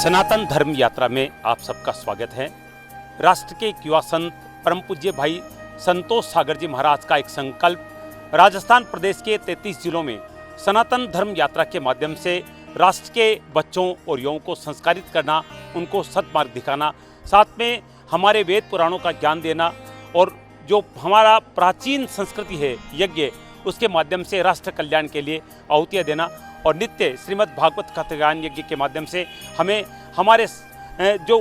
सनातन धर्म यात्रा में आप सबका स्वागत है। राष्ट्र के युवा संत परम पूज्य भाई संतोष सागर जी महाराज का एक संकल्प राजस्थान प्रदेश के 33 जिलों में सनातन धर्म यात्रा के माध्यम से राष्ट्र के बच्चों और युवाओं को संस्कारित करना, उनको सत्मार्ग दिखाना, साथ में हमारे वेद पुराणों का ज्ञान देना और जो हमारा प्राचीन संस्कृति है यज्ञ, उसके माध्यम से राष्ट्र कल्याण के लिए आहुतियाँ देना और नित्य श्रीमद् भागवत कथा ज्ञान यज्ञ के माध्यम से हमें हमारे जो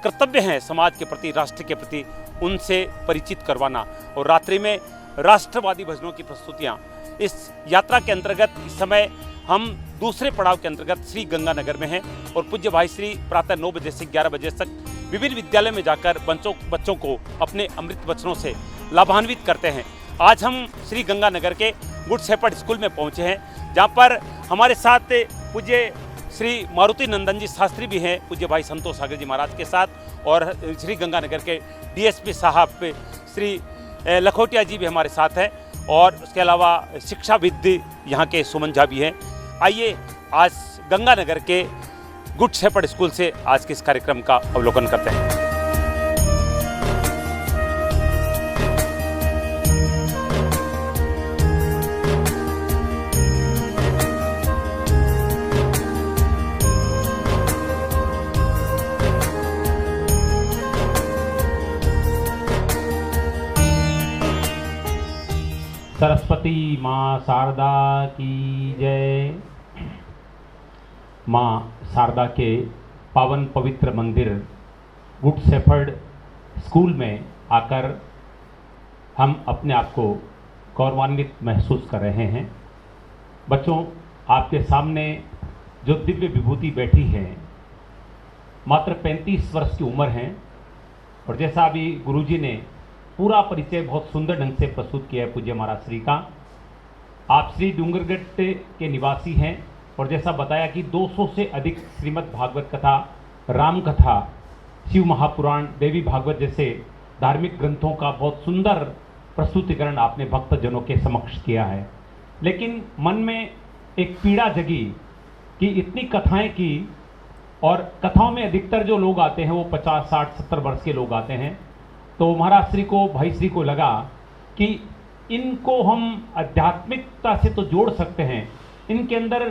कर्तव्य हैं समाज के प्रति, राष्ट्र के प्रति, उनसे परिचित करवाना। और रात्रि में राष्ट्रवादी भजनों की प्रस्तुतियाँ। इस यात्रा के अंतर्गत इस समय हम दूसरे पड़ाव के अंतर्गत श्री गंगानगर में हैं और पूज्य भाई श्री प्रातः 9 बजे से 11 बजे तक विभिन्न विद्यालय में जाकर बच्चों को अपने अमृत वचनों से लाभान्वित करते हैं। आज हम श्री गंगानगर के गुड शेपर्ड स्कूल में पहुंचे हैं, जहां पर हमारे साथ पूज्य श्री मारुति नंदन जी शास्त्री भी हैं, पूज्य भाई संतोष सागर जी महाराज के साथ, और श्री गंगानगर के डीएसपी साहब श्री लखोटिया जी भी हमारे साथ हैं, और उसके अलावा शिक्षाविद यहाँ के सुमन झा भी हैं। आइए आज गंगानगर के गुड शेपर्ड स्कूल से आज के इस कार्यक्रम का अवलोकन करते हैं। सरस्वती माँ शारदा की जय। माँ शारदा के पावन पवित्र मंदिर गुड शेपर्ड स्कूल में आकर हम अपने आप को गौरवान्वित महसूस कर रहे हैं। बच्चों, आपके सामने जो दिव्य विभूति बैठी है मात्र 35 वर्ष की उम्र है, और जैसा अभी गुरुजी ने पूरा परिचय बहुत सुंदर ढंग से प्रस्तुत किया है पूज्य महाराज श्री का, आप श्री डूंगरगढ़ के निवासी हैं, और जैसा बताया कि 200 से अधिक श्रीमद् भागवत कथा, राम कथा, शिव महापुराण, देवी भागवत जैसे धार्मिक ग्रंथों का बहुत सुंदर प्रस्तुतिकरण आपने भक्तजनों के समक्ष किया है। लेकिन मन में एक पीड़ा जगी कि इतनी कथाएं की, और कथाओं में अधिकतर जो लोग आते हैं वो 50, 60, 70 वर्ष के लोग आते हैं। तो महाराज श्री को, भाई श्री को लगा कि इनको हम आध्यात्मिकता से तो जोड़ सकते हैं, इनके अंदर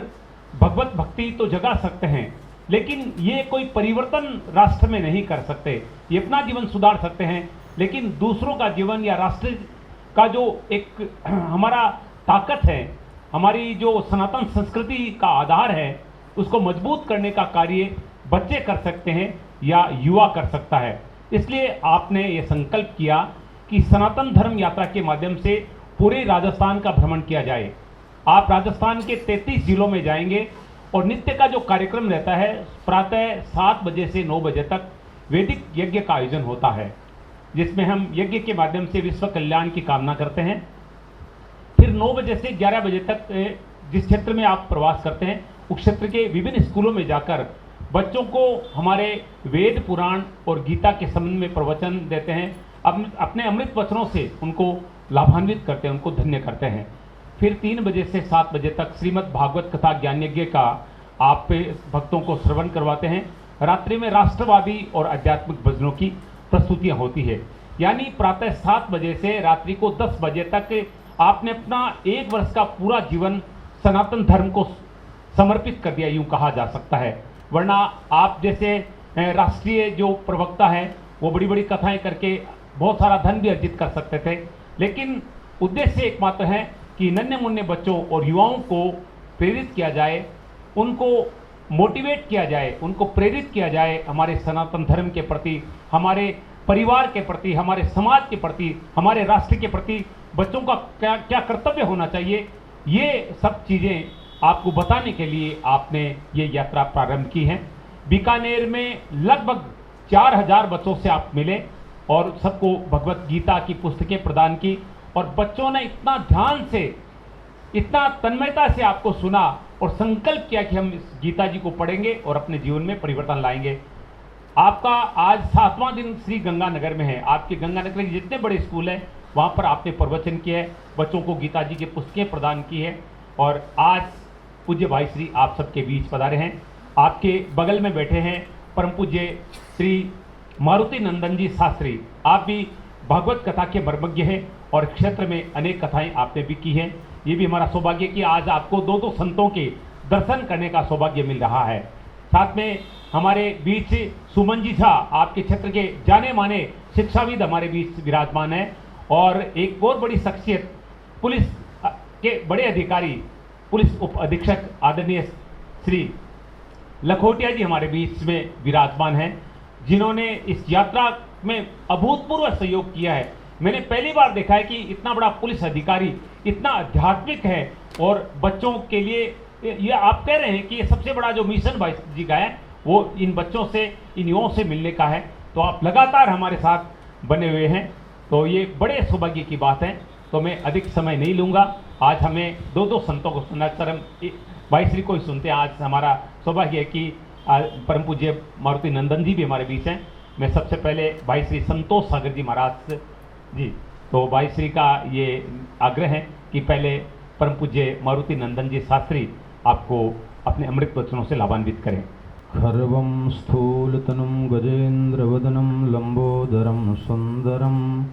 भगवत भक्ति तो जगा सकते हैं, लेकिन ये कोई परिवर्तन राष्ट्र में नहीं कर सकते। ये अपना जीवन सुधार सकते हैं, लेकिन दूसरों का जीवन या राष्ट्र का जो एक हमारा ताकत है, हमारी जो सनातन संस्कृति का आधार है, उसको मजबूत करने का कार्य बच्चे कर सकते हैं या युवा कर सकता है। इसलिए आपने ये संकल्प किया कि सनातन धर्म यात्रा के माध्यम से पूरे राजस्थान का भ्रमण किया जाए। आप राजस्थान के 33 जिलों में जाएंगे और नित्य का जो कार्यक्रम रहता है, प्रातः 7 बजे से 9 बजे तक वैदिक यज्ञ का आयोजन होता है, जिसमें हम यज्ञ के माध्यम से विश्व कल्याण की कामना करते हैं। फिर 9 बजे से 11 बजे तक जिस क्षेत्र में आप प्रवास करते हैं, उस क्षेत्र के विभिन्न स्कूलों में जाकर बच्चों को हमारे वेद पुराण और गीता के संबंध में प्रवचन देते हैं, अपने अमृत वचनों से उनको लाभान्वित करते हैं, उनको धन्य करते हैं। फिर 3 बजे से 7 बजे तक श्रीमद् भागवत कथा ज्ञान यज्ञ का आप भक्तों को श्रवण करवाते हैं। रात्रि में राष्ट्रवादी और आध्यात्मिक भजनों की प्रस्तुतियाँ होती है। यानी प्रातः 7 बजे से रात्रि को 10 बजे तक आपने अपना 1 वर्ष का पूरा जीवन सनातन धर्म को समर्पित कर दिया, यूँ कहा जा सकता है। वरना आप जैसे राष्ट्रीय जो प्रवक्ता हैं, वो बड़ी बड़ी कथाएं करके बहुत सारा धन भी अर्जित कर सकते थे, लेकिन उद्देश्य एकमात्र है कि नन्हे मुन्ने बच्चों और युवाओं को प्रेरित किया जाए, उनको मोटिवेट किया जाए, उनको प्रेरित किया जाए हमारे सनातन धर्म के प्रति, हमारे परिवार के प्रति, हमारे समाज के प्रति, हमारे राष्ट्र के प्रति बच्चों का क्या क्या कर्तव्य होना चाहिए। ये सब चीज़ें आपको बताने के लिए आपने ये यात्रा प्रारंभ की है। बीकानेर में लगभग 4000 बच्चों से आप मिले और सबको भगवत गीता की पुस्तकें प्रदान की, और बच्चों ने इतना ध्यान से, इतना तन्मयता से आपको सुना और संकल्प किया कि हम इस गीता जी को पढ़ेंगे और अपने जीवन में परिवर्तन लाएंगे। आपका आज 7वां दिन श्री गंगानगर में है। आपके गंगानगर के जितने बड़े स्कूल हैं वहाँ पर आपने प्रवचन किया है, बच्चों को गीता जी की पुस्तकें प्रदान की है, और आज पूज्य भाई श्री आप सबके बीच पधारे हैं। आपके बगल में बैठे हैं परम पूज्य श्री मारुति नंदन जी शास्त्री। आप भी भागवत कथा के मर्मज्ञ हैं और क्षेत्र में अनेक कथाएं आपने भी की हैं। ये भी हमारा सौभाग्य कि आज आपको दो संतों के दर्शन करने का सौभाग्य मिल रहा है। साथ में हमारे बीच सुमन जी झा, आपके क्षेत्र के जाने माने शिक्षाविद हमारे बीच विराजमान है। और एक और बड़ी शख्सियत, पुलिस के बड़े अधिकारी, पुलिस उप अधीक्षक आदरणीय श्री लखोटिया जी हमारे बीच में विराजमान हैं, जिन्होंने इस यात्रा में अभूतपूर्व सहयोग किया है। मैंने पहली बार देखा है कि इतना बड़ा पुलिस अधिकारी इतना आध्यात्मिक है और बच्चों के लिए ये आप कह रहे हैं कि ये सबसे बड़ा जो मिशन भाई जी का है वो इन बच्चों से, इन युवाओं से मिलने का है। तो आप लगातार हमारे साथ बने हुए हैं, तो ये बड़े सौभाग्य की बात है। तो मैं अधिक समय नहीं लूँगा। आज हमें दो संतों को सुनना, सर हम भाई श्री को ही सुनते हैं। आज हमारा सौभाग्य है कि परम पूज्य मारुति नंदन जी भी हमारे बीच हैं। मैं सबसे पहले भाई श्री संतोष सागर जी महाराज जी, तो भाई श्री का ये आग्रह है कि पहले परम पूज्य मारुति नंदन जी शास्त्री आपको अपने अमृत वचनों से लाभान्वित करें। खर्वं स्थूलतनुं गजेन्द्रवदनं लंबोदरं सुंदरं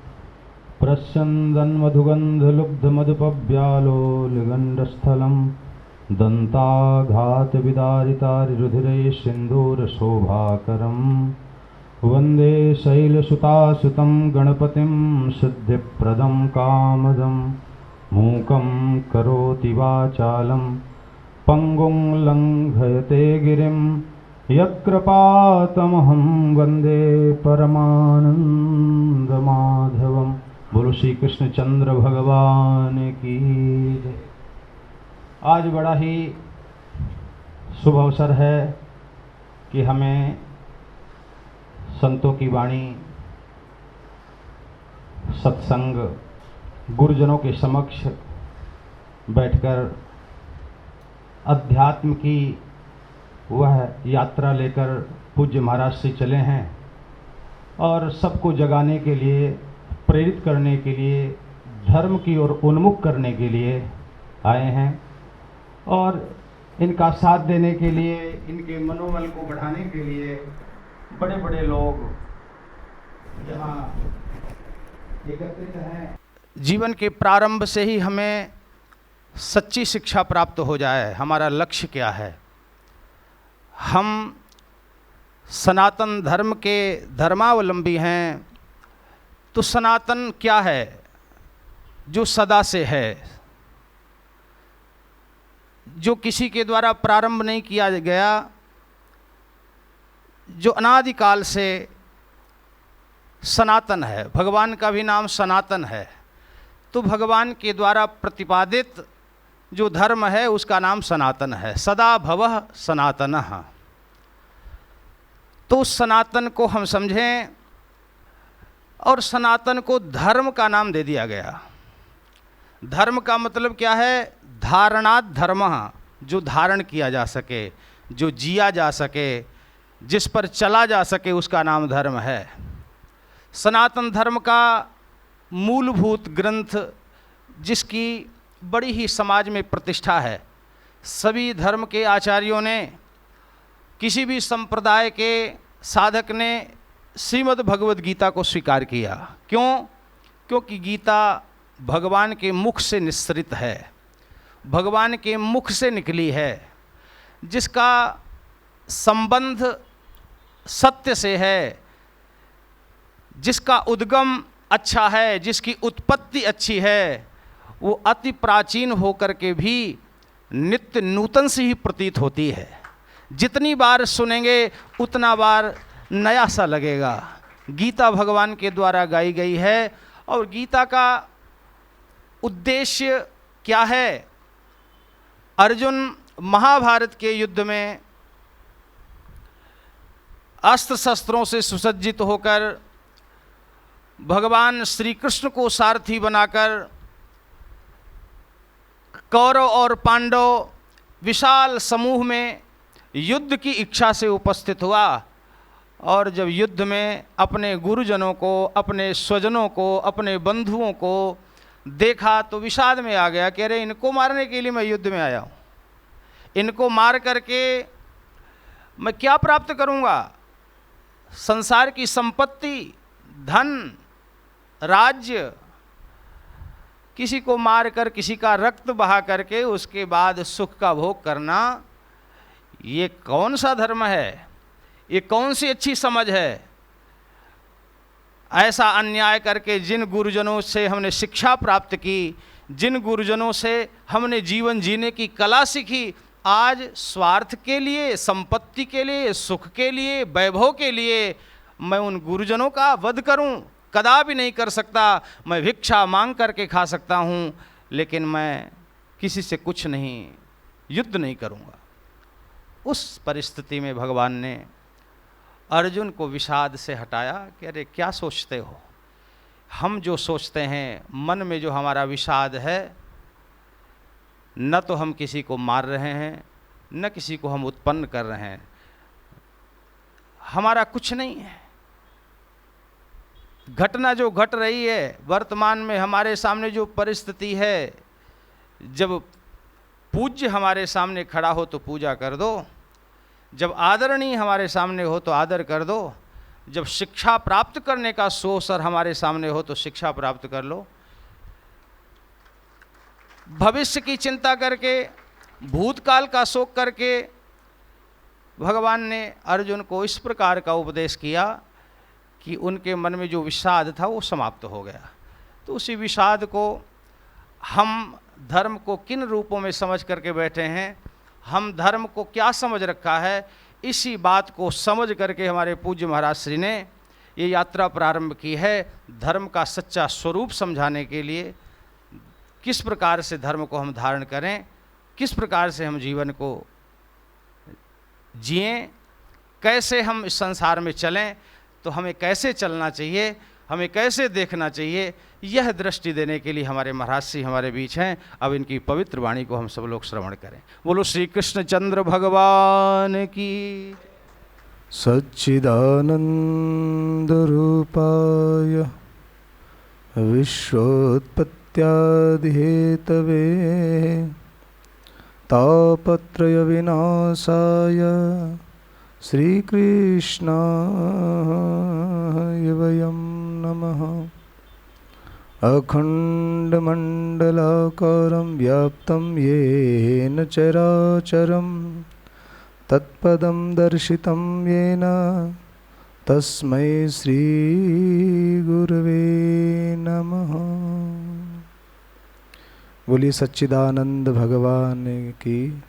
प्रस्यन्दन् मधुगन्धलुब्धमधुपव्यालोलगण्डस्थलं दन्ताघातविदारितारिरुधिरे सिन्दूरशोभाकरं वन्दे शैलसुतासुतं गणपतिं सिद्धिप्रदं कामदं मूकं करोति वाचालं पंगुं लंघयते गिरिं यत्कृपातमहं वन्दे परमानन्दमाधवं। बोलो श्री कृष्णचंद्र भगवान की जय। आज बड़ा ही शुभ अवसर है कि हमें संतों की वाणी, सत्संग, गुरुजनों के समक्ष बैठकर अध्यात्म की वह यात्रा लेकर पूज्य महाराज से चले हैं और सबको जगाने के लिए, प्रेरित करने के लिए, धर्म की ओर उन्मुख करने के लिए आए हैं। और इनका साथ देने के लिए, इनके मनोबल को बढ़ाने के लिए बड़े बड़े लोग यहाँ एकत्रित हैं। जीवन के प्रारंभ से ही हमें सच्ची शिक्षा प्राप्त हो जाए, हमारा लक्ष्य क्या है। हम सनातन धर्म के धर्मावलंबी हैं, तो सनातन क्या है? जो सदा से है, जो किसी के द्वारा प्रारंभ नहीं किया गया, जो अनादिकाल से सनातन है। भगवान का भी नाम सनातन है, तो भगवान के द्वारा प्रतिपादित जो धर्म है उसका नाम सनातन है। सदा भवः सनातनः। तो उस सनातन को हम समझें, और सनातन को धर्म का नाम दे दिया गया। धर्म का मतलब क्या है? धारणात् धर्मः, जो धारण किया जा सके, जो जिया जा सके, जिस पर चला जा सके, उसका नाम धर्म है। सनातन धर्म का मूलभूत ग्रंथ, जिसकी बड़ी ही समाज में प्रतिष्ठा है। सभी धर्म के आचार्यों ने, किसी भी संप्रदाय के साधक ने श्रीमद् भगवद गीता को स्वीकार किया। क्यों? क्योंकि गीता भगवान के मुख से निस्सृत है, भगवान के मुख से निकली है, जिसका संबंध सत्य से है, जिसका उद्गम अच्छा है, जिसकी उत्पत्ति अच्छी है, वो अति प्राचीन होकर के भी नित्य नूतन से ही प्रतीत होती है। जितनी बार सुनेंगे उतना बार नया सा लगेगा। गीता भगवान के द्वारा गाई गई है। और गीता का उद्देश्य क्या है? अर्जुन महाभारत के युद्ध में अस्त्र शस्त्रों से सुसज्जित होकर भगवान श्री कृष्ण को सारथी बनाकर कौरव और पांडव विशाल समूह में युद्ध की इच्छा से उपस्थित हुआ। और जब युद्ध में अपने गुरुजनों को, अपने स्वजनों को, अपने बंधुओं को देखा तो विषाद में आ गया कि अरे इनको मारने के लिए मैं युद्ध में आया हूँ। इनको मार करके मैं क्या प्राप्त करूंगा? संसार की संपत्ति, धन, राज्य, किसी को मारकर, किसी का रक्त बहा करके उसके बाद सुख का भोग करना, ये कौन सा धर्म है? ये कौन सी अच्छी समझ है? ऐसा अन्याय करके जिन गुरुजनों से हमने शिक्षा प्राप्त की, जिन गुरुजनों से हमने जीवन जीने की कला सीखी, आज स्वार्थ के लिए, संपत्ति के लिए, सुख के लिए, वैभव के लिए मैं उन गुरुजनों का वध करूं? कदापि नहीं कर सकता। मैं भिक्षा मांग करके खा सकता हूं, लेकिन मैं किसी से कुछ नहीं, युद्ध नहीं करूंगा। उस परिस्थिति में भगवान ने अर्जुन को विषाद से हटाया कि अरे क्या सोचते हो? हम जो सोचते हैं, मन में जो हमारा विषाद है, न तो हम किसी को मार रहे हैं, न किसी को हम उत्पन्न कर रहे हैं, हमारा कुछ नहीं है। घटना जो घट रही है वर्तमान में, हमारे सामने जो परिस्थिति है, जब पूज्य हमारे सामने खड़ा हो तो पूजा कर दो, जब आदरणीय हमारे सामने हो तो आदर कर दो, जब शिक्षा प्राप्त करने का अवसर हमारे सामने हो तो शिक्षा प्राप्त कर लो। भविष्य की चिंता करके, भूतकाल का शोक करके भगवान ने अर्जुन को इस प्रकार का उपदेश किया कि उनके मन में जो विषाद था वो समाप्त हो गया। तो उसी विषाद को हम धर्म को किन रूपों में समझ करके बैठे हैं, हम धर्म को क्या समझ रखा है, इसी बात को समझ करके हमारे पूज्य महाराज श्री ने ये यात्रा प्रारंभ की है। धर्म का सच्चा स्वरूप समझाने के लिए किस प्रकार से धर्म को हम धारण करें, किस प्रकार से हम जीवन को जिएं, कैसे हम इस संसार में चलें, तो हमें कैसे चलना चाहिए, हमें कैसे देखना चाहिए, यह दृष्टि देने के लिए हमारे महाराज श्री हमारे बीच हैं। अब इनकी पवित्र वाणी को हम सब लोग श्रवण करें। बोलो श्री कृष्ण चंद्र भगवान की। सच्चिदानंद रूपाय विश्वोत्पत्त्यादि हेतवे तापत्रय विनाशाय श्रीकृष्णाय वयं नमः। अखण्डमण्डलाकारं व्याप्तं येन चराचरं तत्पदं दर्शितं येन तस्मै श्रीगुरवे नमः। बोलिए सच्चिदानंद भगवान की।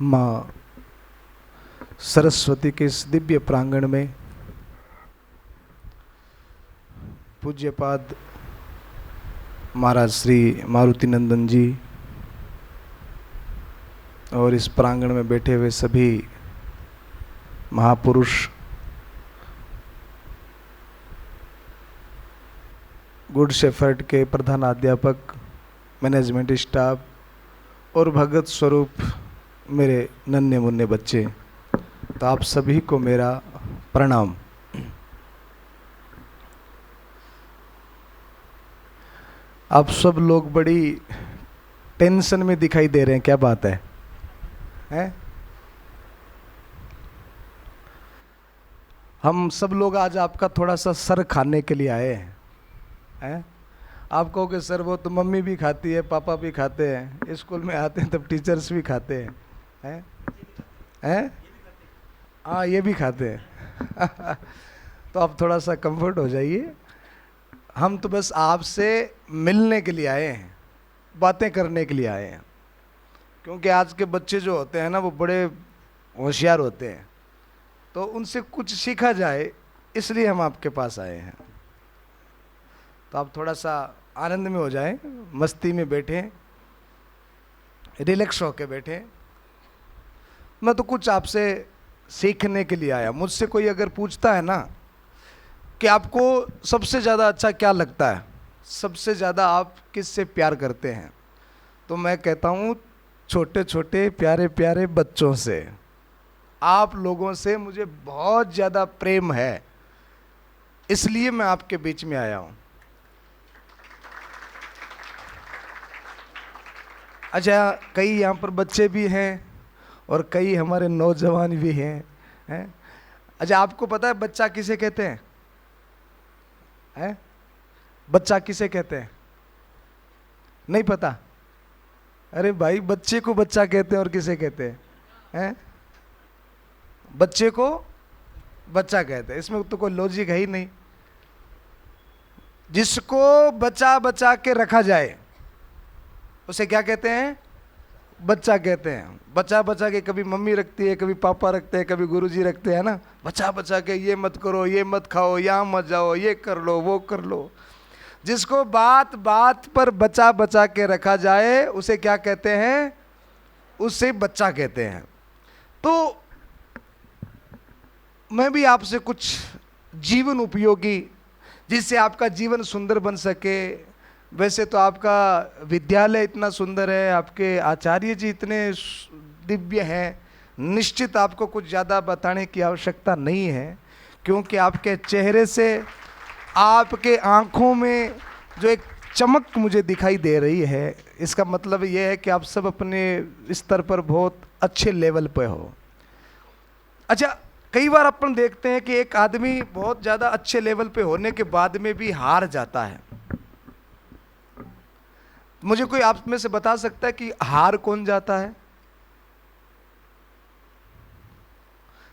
माँ सरस्वती के इस दिव्य प्रांगण में पूज्यपाद महाराज श्री मारुति नंदन जी और इस प्रांगण में बैठे हुए सभी महापुरुष, गुड शेफर्ड के प्रधानाध्यापक, मैनेजमेंट स्टाफ और भगत स्वरूप मेरे नन्हे मुन्ने बच्चे, तो आप सभी को मेरा प्रणाम। आप सब लोग बड़ी टेंशन में दिखाई दे रहे हैं, क्या बात है, हैं? हम सब लोग आज आपका थोड़ा सा सर खाने के लिए आए हैं। आप कहोगे सर वो तो मम्मी भी खाती है, पापा भी खाते हैं, स्कूल में आते हैं तब टीचर्स भी खाते हैं, हैं? हाँ ये भी खाते हैं। तो आप थोड़ा सा कंफर्ट हो जाइए। हम तो बस आपसे मिलने के लिए आए हैं, बातें करने के लिए आए हैं, क्योंकि आज के बच्चे जो होते हैं ना वो बड़े होशियार होते हैं, तो उनसे कुछ सीखा जाए इसलिए हम आपके पास आए हैं। तो आप थोड़ा सा आनंद में हो जाएं, मस्ती में बैठें, रिलैक्स होके बैठें। मैं तो कुछ आपसे सीखने के लिए आया। मुझसे कोई अगर पूछता है ना कि आपको सबसे ज़्यादा अच्छा क्या लगता है, सबसे ज़्यादा आप किससे प्यार करते हैं, तो मैं कहता हूँ छोटे छोटे प्यारे प्यारे बच्चों से। आप लोगों से मुझे बहुत ज़्यादा प्रेम है, इसलिए मैं आपके बीच में आया हूँ। अच्छा, कई यहाँ पर बच्चे भी हैं और कई हमारे नौजवान भी हैं। अच्छा, आपको पता है बच्चा किसे कहते हैं? हैं? बच्चा किसे कहते हैं? नहीं पता? अरे भाई, बच्चे को बच्चा कहते हैं और किसे कहते हैं? हैं? बच्चे को बच्चा कहते हैं, इसमें तो कोई लॉजिक है ही नहीं। जिसको बचा बचा के रखा जाए उसे क्या कहते हैं? बच्चा कहते हैं। बचा बचा के कभी मम्मी रखती है, कभी पापा रखते हैं, कभी गुरुजी रखते हैं ना। बचा बचा के ये मत करो, ये मत खाओ, यहाँ मत जाओ, ये कर लो, वो कर लो। जिसको बात बात पर बचा बचा के रखा जाए उसे क्या कहते हैं? उसे बच्चा कहते हैं। तो मैं भी आपसे कुछ जीवन उपयोगी, जिससे आपका जीवन सुंदर बन सके। वैसे तो आपका विद्यालय इतना सुंदर है, आपके आचार्य जी इतने दिव्य हैं, निश्चित आपको कुछ ज़्यादा बताने की आवश्यकता नहीं है, क्योंकि आपके चेहरे से, आपके आँखों में जो एक चमक मुझे दिखाई दे रही है, इसका मतलब ये है कि आप सब अपने स्तर पर बहुत अच्छे लेवल पे हो। अच्छा, कई बार अपन देखते हैं कि एक आदमी बहुत ज़्यादा अच्छे लेवल पे होने के बाद में भी हार जाता है। मुझे कोई आप में से बता सकता है कि हार कौन जाता है?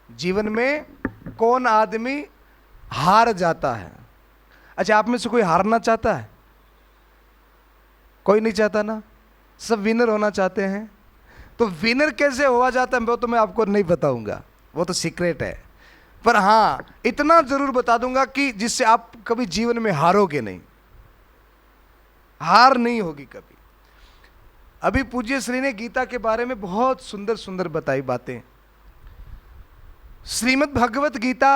जीवन में कौन आदमी हार जाता है? अच्छा, आप में से कोई हारना चाहता है? कोई नहीं चाहता ना, सब विनर होना चाहते हैं। तो विनर कैसे हुआ जाता है वो तो मैं आपको नहीं बताऊंगा, वो तो सीक्रेट है। पर हाँ, इतना जरूर बता दूंगा कि जिससे आप कभी जीवन में हारोगे नहीं, हार नहीं होगी कभी। अभी पूज्य श्री ने गीता के बारे में बहुत सुंदर सुंदर बताई बातें। श्रीमद् भगवत गीता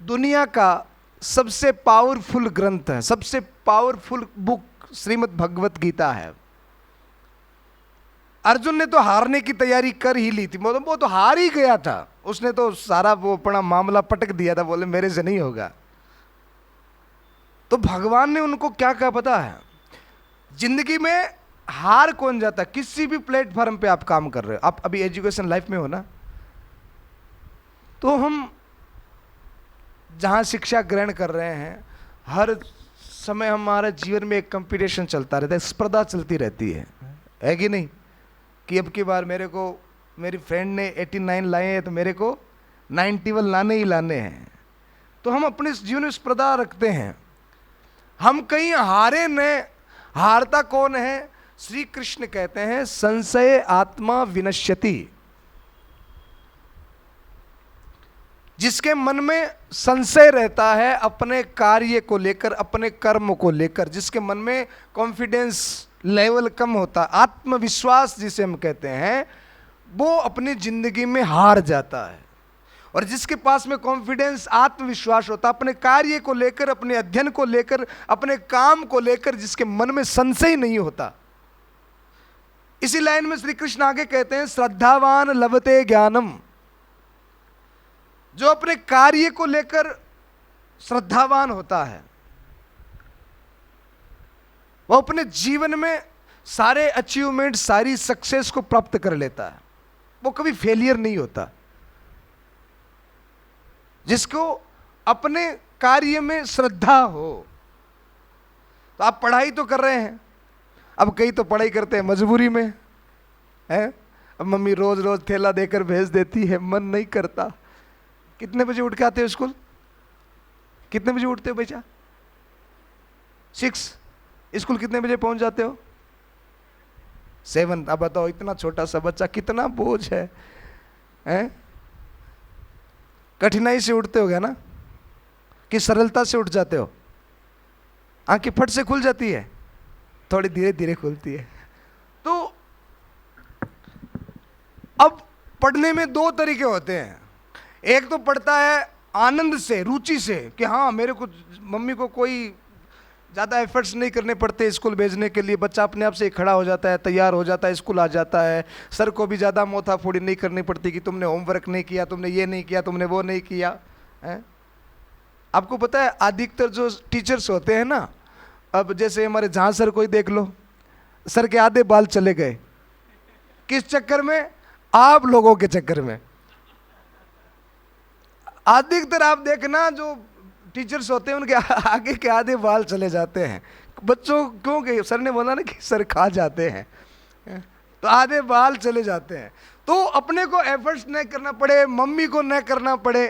दुनिया का सबसे पावरफुल ग्रंथ है, सबसे पावरफुल बुक श्रीमद् भगवत गीता है। अर्जुन ने तो हारने की तैयारी कर ही ली थी, मतलब वो तो हार ही गया था, उसने तो सारा वो अपना मामला पटक दिया था, बोले मेरे से नहीं होगा। तो भगवान ने उनको क्या कहा पता है? जिंदगी में हार कौन जाता? किसी भी प्लेटफॉर्म पे आप काम कर रहे हो, आप अभी एजुकेशन लाइफ में हो ना, तो हम जहाँ शिक्षा ग्रहण कर रहे हैं, हर समय हमारे जीवन में एक कंपटीशन चलता रहता है, स्पर्धा चलती रहती है कि नहीं? कि अब की बार मेरे को, मेरी फ्रेंड ने 89 लाए हैं तो मेरे को 91 लाने ही लाने हैं। तो हम अपने जीवन में स्पर्धा रखते हैं। हम कहीं हारे न, हारता कौन है? श्री कृष्ण कहते हैं संशय आत्मा विनश्यति। जिसके मन में संशय रहता है अपने कार्य को लेकर, अपने कर्म को लेकर, जिसके मन में कॉन्फिडेंस लेवल कम होता, आत्मविश्वास जिसे हम कहते हैं, वो अपनी जिंदगी में हार जाता है। और जिसके पास में कॉन्फिडेंस, आत्मविश्वास होता अपने कार्य को लेकर, अपने अध्ययन को लेकर, अपने काम को लेकर, जिसके मन में संशय नहीं होता, इसी लाइन में श्री कृष्ण आगे कहते हैं श्रद्धावान लभते ज्ञानम। जो अपने कार्य को लेकर श्रद्धावान होता है, वो अपने जीवन में सारे अचीवमेंट, सारी सक्सेस को प्राप्त कर लेता है, वो कभी फेलियर नहीं होता। जिसको अपने कार्य में श्रद्धा हो। तो आप पढ़ाई तो कर रहे हैं, अब कई तो पढ़ाई करते हैं मजबूरी में, है? अब मम्मी रोज रोज थैला देकर भेज देती है, मन नहीं करता। कितने बजे उठ के आते हो स्कूल? कितने बजे उठते हो बच्चा? 6। स्कूल कितने बजे पहुंच जाते हो? 7। अब बताओ, इतना छोटा सा बच्चा कितना बोझ है, हैं? कठिनाई से उठते हो गया ना, कि सरलता से उठ जाते हो? आंखें फट से खुल जाती है, थोड़ी धीरे धीरे खुलती है। तो अब पढ़ने में 2 तरीके होते हैं। एक तो पढ़ता है आनंद से, रुचि से, कि हाँ मेरे को, मम्मी को कोई ज़्यादा एफर्ट्स नहीं करने पड़ते स्कूल भेजने के लिए, बच्चा अपने आप से खड़ा हो जाता है, तैयार हो जाता है, स्कूल आ जाता है। सर को भी ज़्यादा मोथाफोड़ी नहीं करनी पड़ती कि तुमने होमवर्क नहीं किया, तुमने ये नहीं किया, तुमने वो नहीं किया, है? आपको पता है अधिकतर जो टीचर्स होते हैं ना, अब जैसे हमारे जहाँ सर कोई देख लो, सर के आधे बाल चले गए। किस चक्कर में? आप लोगों के चक्कर में। अधिकतर आप देखना जो टीचर्स होते हैं उनके आगे के आधे बाल चले जाते हैं। बच्चों क्योंकि सर ने बोला ना कि सर खा जाते हैं, तो आधे बाल चले जाते हैं। तो अपने को एफर्ट्स न करना पड़े, मम्मी को न करना पड़े,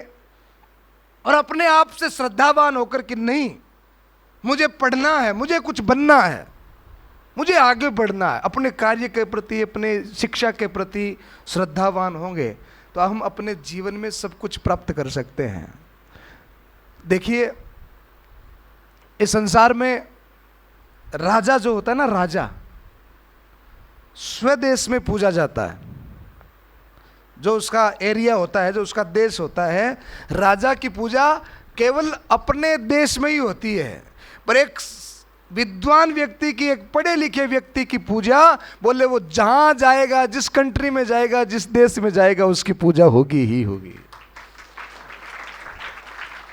और अपने आप से श्रद्धावान होकर कि नहीं मुझे पढ़ना है, मुझे कुछ बनना है, मुझे आगे बढ़ना है, अपने कार्य के प्रति, अपने शिक्षा के प्रति श्रद्धावान होंगे तो हम अपने जीवन में सब कुछ प्राप्त कर सकते हैं। देखिए, इस संसार में राजा जो होता है ना, राजा स्वदेश में पूजा जाता है। जो उसका एरिया होता है, जो उसका देश होता है, राजा की पूजा केवल अपने देश में ही होती है। पर एक विद्वान व्यक्ति की, एक पढ़े लिखे व्यक्ति की पूजा, बोले वो जहां जाएगा, जिस कंट्री में जाएगा, जिस देश में जाएगा, उसकी पूजा होगी ही होगी।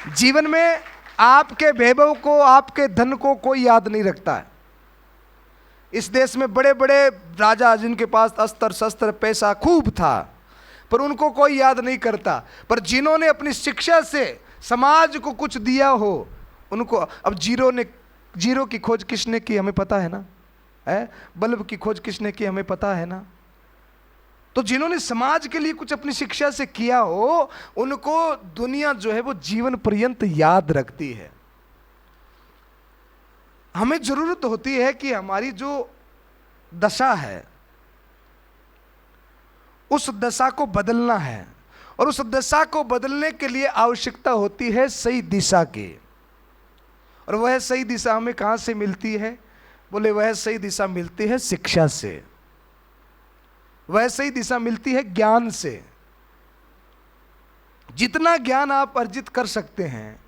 जीवन में आपके वैभव को, आपके धन को कोई याद नहीं रखता है। इस देश में बड़े बड़े राजा जिनके पास अस्त्र शस्त्र पैसा खूब था, पर उनको कोई याद नहीं करता। पर जिन्होंने अपनी शिक्षा से समाज को कुछ दिया हो, उनको अब जीरो की खोज किसने की हमें पता है ना, है? बल्ब की खोज किसने की हमें पता है ना। तो जिन्होंने समाज के लिए कुछ अपनी शिक्षा से किया हो, उनको दुनिया जो है वो जीवन पर्यंत याद रखती है। हमें जरूरत होती है कि हमारी जो दशा है उस दशा को बदलना है, और उस दशा को बदलने के लिए आवश्यकता होती है सही दिशा की। और वह सही दिशा हमें कहां से मिलती है? बोले वह सही दिशा मिलती है शिक्षा से, वह सही दिशा मिलती है ज्ञान से। जितना ज्ञान आप अर्जित कर सकते हैं,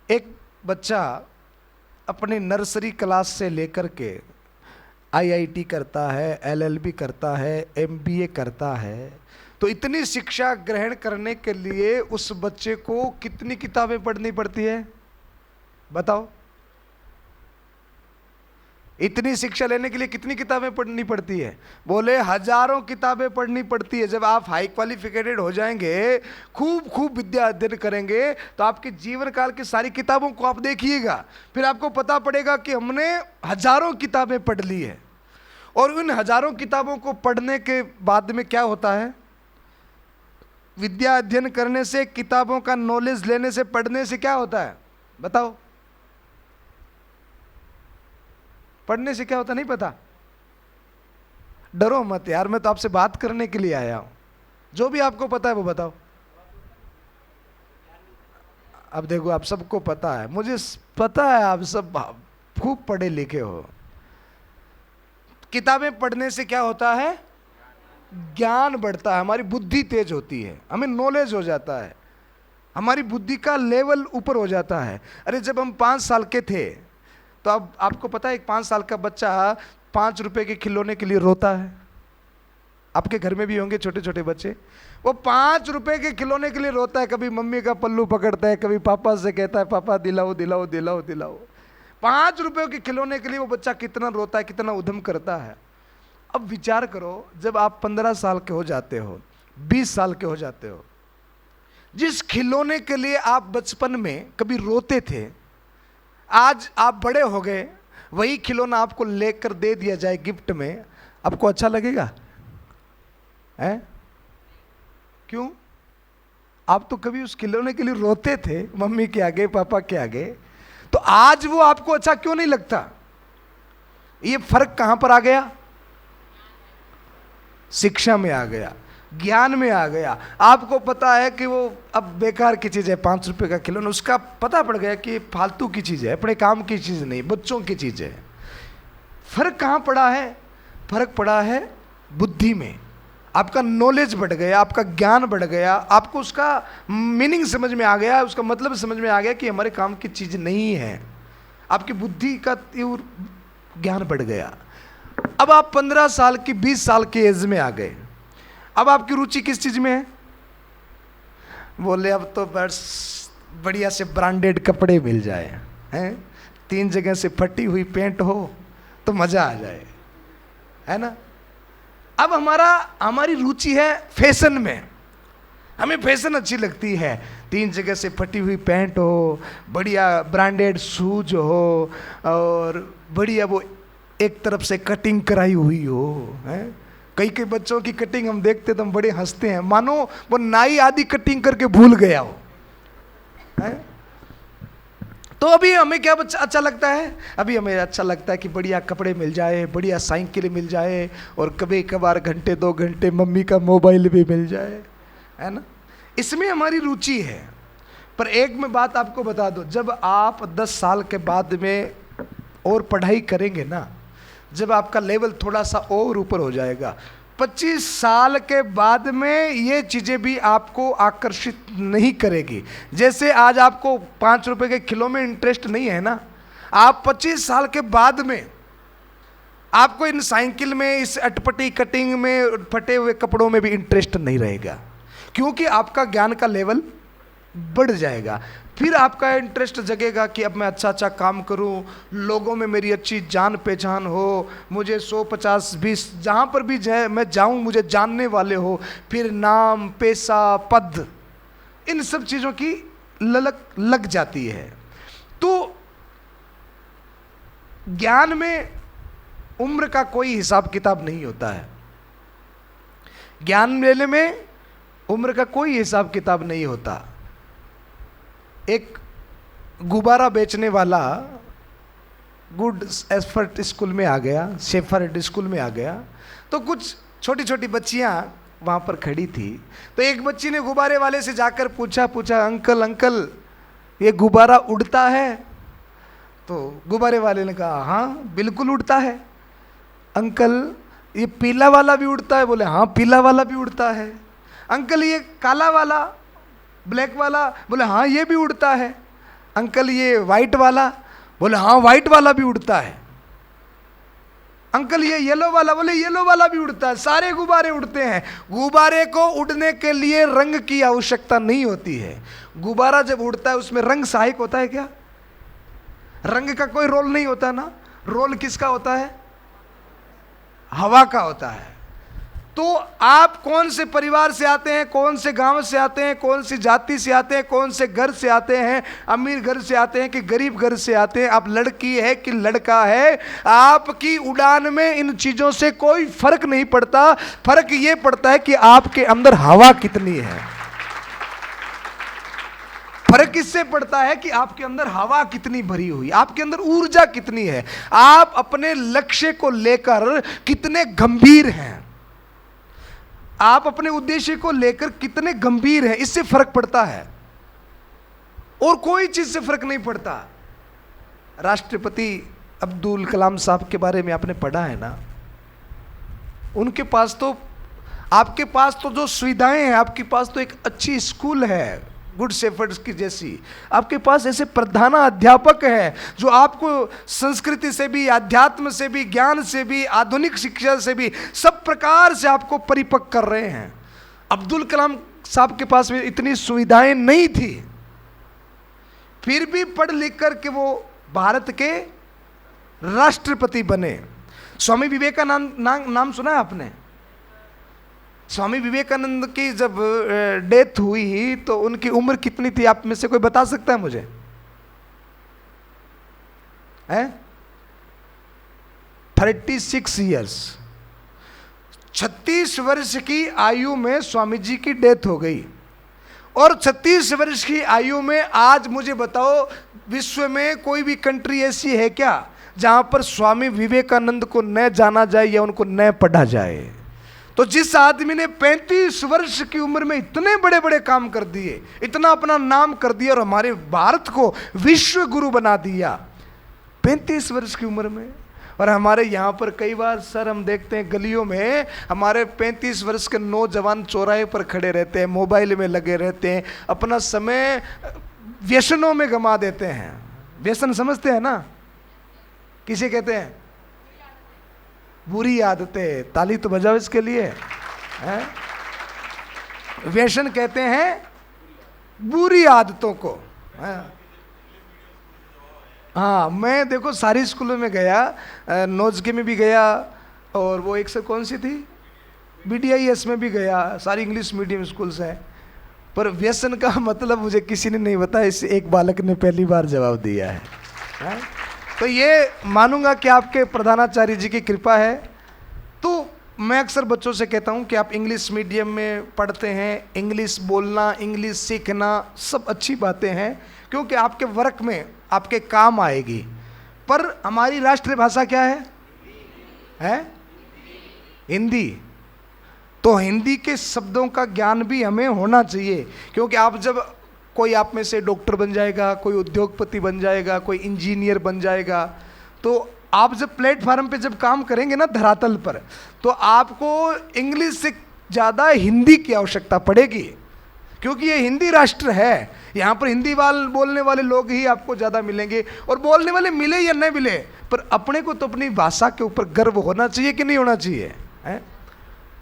एक बच्चा अपने नर्सरी क्लास से लेकर के आईआईटी करता है, एलएलबी करता है, एमबीए करता है, तो इतनी शिक्षा ग्रहण करने के लिए उस बच्चे को कितनी किताबें पढ़नी पड़ती है बताओ? इतनी शिक्षा लेने के लिए कितनी किताबें पढ़नी पड़ती है? बोले हजारों किताबें पढ़नी पड़ती है। जब आप हाई क्वालिफिकेटेड हो जाएंगे, खूब विद्या अध्ययन करेंगे, तो आपके जीवन काल की सारी किताबों को आप देखिएगा, फिर आपको पता पड़ेगा कि हमने हजारों किताबें पढ़ ली है। और उन हजारों किताबों को पढ़ने के बाद में क्या होता है? विद्या अध्ययन करने से, किताबों का नॉलेज लेने से, पढ़ने से क्या होता है बताओ? पढ़ने से क्या होता नहीं पता? डरो मत यार, मैं तो आपसे बात करने के लिए आया हूं। जो भी आपको पता है वो बताओ। अब देखो, आप सबको पता है, मुझे पता है आप सब खूब पढ़े लिखे हो। किताबें पढ़ने से क्या होता है? ज्ञान बढ़ता है, हमारी बुद्धि तेज होती है, हमें नॉलेज हो जाता है, हमारी बुद्धि का लेवल ऊपर हो जाता है। अरे जब हम 5 साल के थे, तो अब आपको पता है एक 5 साल का बच्चा 5 रुपए के खिलौने के लिए रोता है। आपके घर में भी होंगे छोटे छोटे बच्चे, वो 5 रुपए के खिलौने के लिए रोता है। कभी मम्मी का पल्लू पकड़ता है, कभी पापा से कहता है पापा दिलाओ दिलाओ दिलाओ दिलाओ। 5 रुपए के खिलौने के लिए वो बच्चा कितना रोता है, कितना उद्यम करता है। अब विचार करो, जब आप 15 साल के हो जाते हो, 20 साल के हो जाते हो, जिस खिलौने के लिए आप बचपन में कभी रोते थे, आज आप बड़े हो गए, वही खिलौना आपको लेकर दे दिया जाए गिफ्ट में, आपको अच्छा लगेगा? है? क्यों? आप तो कभी उस खिलौने के लिए रोते थे मम्मी के आगे, पापा के आगे, तो आज वो आपको अच्छा क्यों नहीं लगता? ये फर्क कहां पर आ गया? शिक्षा में आ गया, ज्ञान में आ गया। आपको पता है कि वो अब बेकार की चीज़ है, 5 रुपए का खिलौना, उसका पता पड़ गया कि फालतू की चीज़ है, अपने काम की चीज़ नहीं, बच्चों की चीज़ है। फर्क कहाँ पड़ा है? फर्क पड़ा है बुद्धि में। आपका नॉलेज बढ़ गया, आपका ज्ञान बढ़ गया, आपको उसका मीनिंग समझ में आ गया, उसका मतलब समझ में आ गया कि हमारे काम की चीज़ नहीं है। आपकी बुद्धि का तीव्र ज्ञान बढ़ गया। अब आप 15 साल की, 20 साल की एज में आ गए। अब आपकी रुचि किस चीज में है? बोले अब तो बस बढ़िया से ब्रांडेड कपड़े मिल जाए, हैं, 3 जगह से फटी हुई पेंट हो तो मजा आ जाए, है ना। अब हमारी रुचि है फैशन में, हमें फैशन अच्छी लगती है, 3 जगह से फटी हुई पैंट हो, बढ़िया ब्रांडेड शूज हो, और बढ़िया वो एक तरफ से कटिंग कराई हुई हो, है। कई कई बच्चों की कटिंग हम देखते तो हम बड़े हंसते हैं, मानो वो नाई आदि कटिंग करके भूल गया हो, है? तो अभी हमें क्या अच्छा लगता है, अभी हमें अच्छा लगता है कि बढ़िया कपड़े मिल जाए, बढ़िया साइकिल मिल जाए, और कभी कभार घंटे 2 घंटे मम्मी का मोबाइल भी मिल जाए, है ना। इसमें हमारी रुचि है। पर एक मैं बात आपको बता दूं, जब आप 10 साल के बाद में और पढ़ाई करेंगे ना, जब आपका लेवल थोड़ा सा और ऊपर हो जाएगा, 25 साल के बाद में ये चीज़ें भी आपको आकर्षित नहीं करेगी। जैसे आज आपको 5 रुपए के किलो में इंटरेस्ट नहीं है ना, आप 25 साल के बाद में आपको इन साइकिल में, इस अटपटी कटिंग में, फटे हुए कपड़ों में भी इंटरेस्ट नहीं रहेगा, क्योंकि आपका ज्ञान का लेवल बढ़ जाएगा। फिर आपका इंटरेस्ट जगेगा कि अब मैं अच्छा अच्छा काम करूं, लोगों में मेरी अच्छी जान पहचान हो, मुझे 100, 50, 20 जहाँ पर भी मैं जाऊं मुझे जानने वाले हो। फिर नाम, पैसा, पद, इन सब चीज़ों की ललक लग जाती है। तो ज्ञान में उम्र का कोई हिसाब किताब नहीं होता है। ज्ञान मेले में उम्र का कोई हिसाब किताब नहीं होता। एक गुब्बारा बेचने वाला गुड एफर्ट स्कूल में आ गया, शेफर्ड स्कूल में आ गया, तो कुछ छोटी छोटी बच्चियां वहाँ पर खड़ी थी। तो एक बच्ची ने गुब्बारे वाले से जाकर पूछा, अंकल अंकल ये गुब्बारा उड़ता है? तो गुब्बारे वाले ने कहा हाँ बिल्कुल उड़ता है। अंकल ये पीला वाला भी उड़ता है? बोले हाँ पीला वाला भी उड़ता है। अंकल ये काला वाला, ब्लैक वाला? बोले हाँ ये भी उड़ता है। अंकल ये वाइट वाला? बोले हाँ वाइट वाला भी उड़ता है। अंकल ये येलो वाला? बोले येलो वाला भी उड़ता है। सारे गुब्बारे उड़ते हैं। गुब्बारे को उड़ने के लिए रंग की आवश्यकता नहीं होती है। गुब्बारा जब उड़ता है उसमें रंग सहायक होता है क्या? रंग का कोई रोल नहीं होता ना। रोल किसका होता है? हवा का होता है। तो आप कौन से परिवार से आते हैं, कौन से गांव से आते हैं, कौन सी जाति से आते हैं, कौन से घर से आते हैं, अमीर घर से आते हैं कि गरीब घर से आते हैं, आप लड़की है कि लड़का है, आपकी उड़ान में इन चीजों से कोई फर्क नहीं पड़ता। फर्क ये पड़ता है कि आपके अंदर हवा कितनी है। फर्क इससे पड़ता है कि आपके अंदर हवा कितनी भरी हुई, आपके अंदर ऊर्जा कितनी है, आप अपने लक्ष्य को लेकर कितने गंभीर हैं, आप अपने उद्देश्य को लेकर कितने गंभीर हैं, इससे फर्क पड़ता है। और कोई चीज से फर्क नहीं पड़ता। राष्ट्रपति अब्दुल कलाम साहब के बारे में आपने पढ़ा है ना। उनके पास तो, आपके पास तो जो सुविधाएं हैं, आपके पास तो एक अच्छी स्कूल है गुड शेफर्ड्स की जैसी, आपके पास ऐसे प्रधानाध्यापक है जो आपको संस्कृति से भी, अध्यात्म से भी, ज्ञान से भी, आधुनिक शिक्षा से भी, सब प्रकार से आपको परिपक्व कर रहे हैं। अब्दुल कलाम साहब के पास भी इतनी सुविधाएं नहीं थी, फिर भी पढ़ लिख कर के वो भारत के राष्ट्रपति बने। स्वामी विवेकानंद नाम सुना है आपने? स्वामी विवेकानंद की जब डेथ हुई तो उनकी उम्र कितनी थी? आप में से कोई बता सकता है मुझे? है 36 ईयर्स, 36 वर्ष की आयु में स्वामी जी की डेथ हो गई। और 36 वर्ष की आयु में आज मुझे बताओ, विश्व में कोई भी कंट्री ऐसी है क्या जहां पर स्वामी विवेकानंद को न जाना जाए या उनको न पढ़ा जाए? तो जिस आदमी ने 35 वर्ष की उम्र में इतने बड़े बड़े काम कर दिए, इतना अपना नाम कर दिया और हमारे भारत को विश्व गुरु बना दिया 35 वर्ष की उम्र में। और हमारे यहाँ पर कई बार सर हम देखते हैं गलियों में हमारे 35 वर्ष के नौजवान चौराहे पर खड़े रहते हैं, मोबाइल में लगे रहते हैं, अपना समय व्यसनों में गंवा देते हैं। व्यसन समझते हैं ना? किसे कहते हैं? बुरी आदतें। ताली तो बजाओ इसके लिए, हैं? व्यसन कहते हैं बुरी आदतों को। हाँ, मैं देखो सारी स्कूलों में गया, नोजके में भी गया और वो एक से कौन सी थी, BDIS में भी गया, सारी इंग्लिश मीडियम स्कूल्स हैं। पर व्यसन का मतलब मुझे किसी ने नहीं बताया, इस एक बालक ने पहली बार जवाब दिया है। तो ये मानूंगा कि आपके प्रधानाचार्य जी की कृपा है। तो मैं अक्सर बच्चों से कहता हूँ कि आप इंग्लिश मीडियम में पढ़ते हैं, इंग्लिश बोलना, इंग्लिश सीखना सब अच्छी बातें हैं, क्योंकि आपके वर्क में आपके काम आएगी। पर हमारी राष्ट्रीय भाषा क्या है? हिंदी। तो हिंदी के शब्दों का ज्ञान भी हमें होना चाहिए, क्योंकि आप जब कोई आप में से डॉक्टर बन जाएगा, कोई उद्योगपति बन जाएगा, कोई इंजीनियर बन जाएगा, तो आप जब प्लेटफार्म पे जब काम करेंगे ना धरातल पर, तो आपको इंग्लिश से ज़्यादा हिंदी की आवश्यकता पड़ेगी, क्योंकि ये हिंदी राष्ट्र है। यहाँ पर हिंदी बोलने वाले लोग ही आपको ज़्यादा मिलेंगे, और बोलने वाले मिले या नहीं मिले, पर अपने को तो अपनी भाषा के ऊपर गर्व होना चाहिए कि नहीं होना चाहिए है?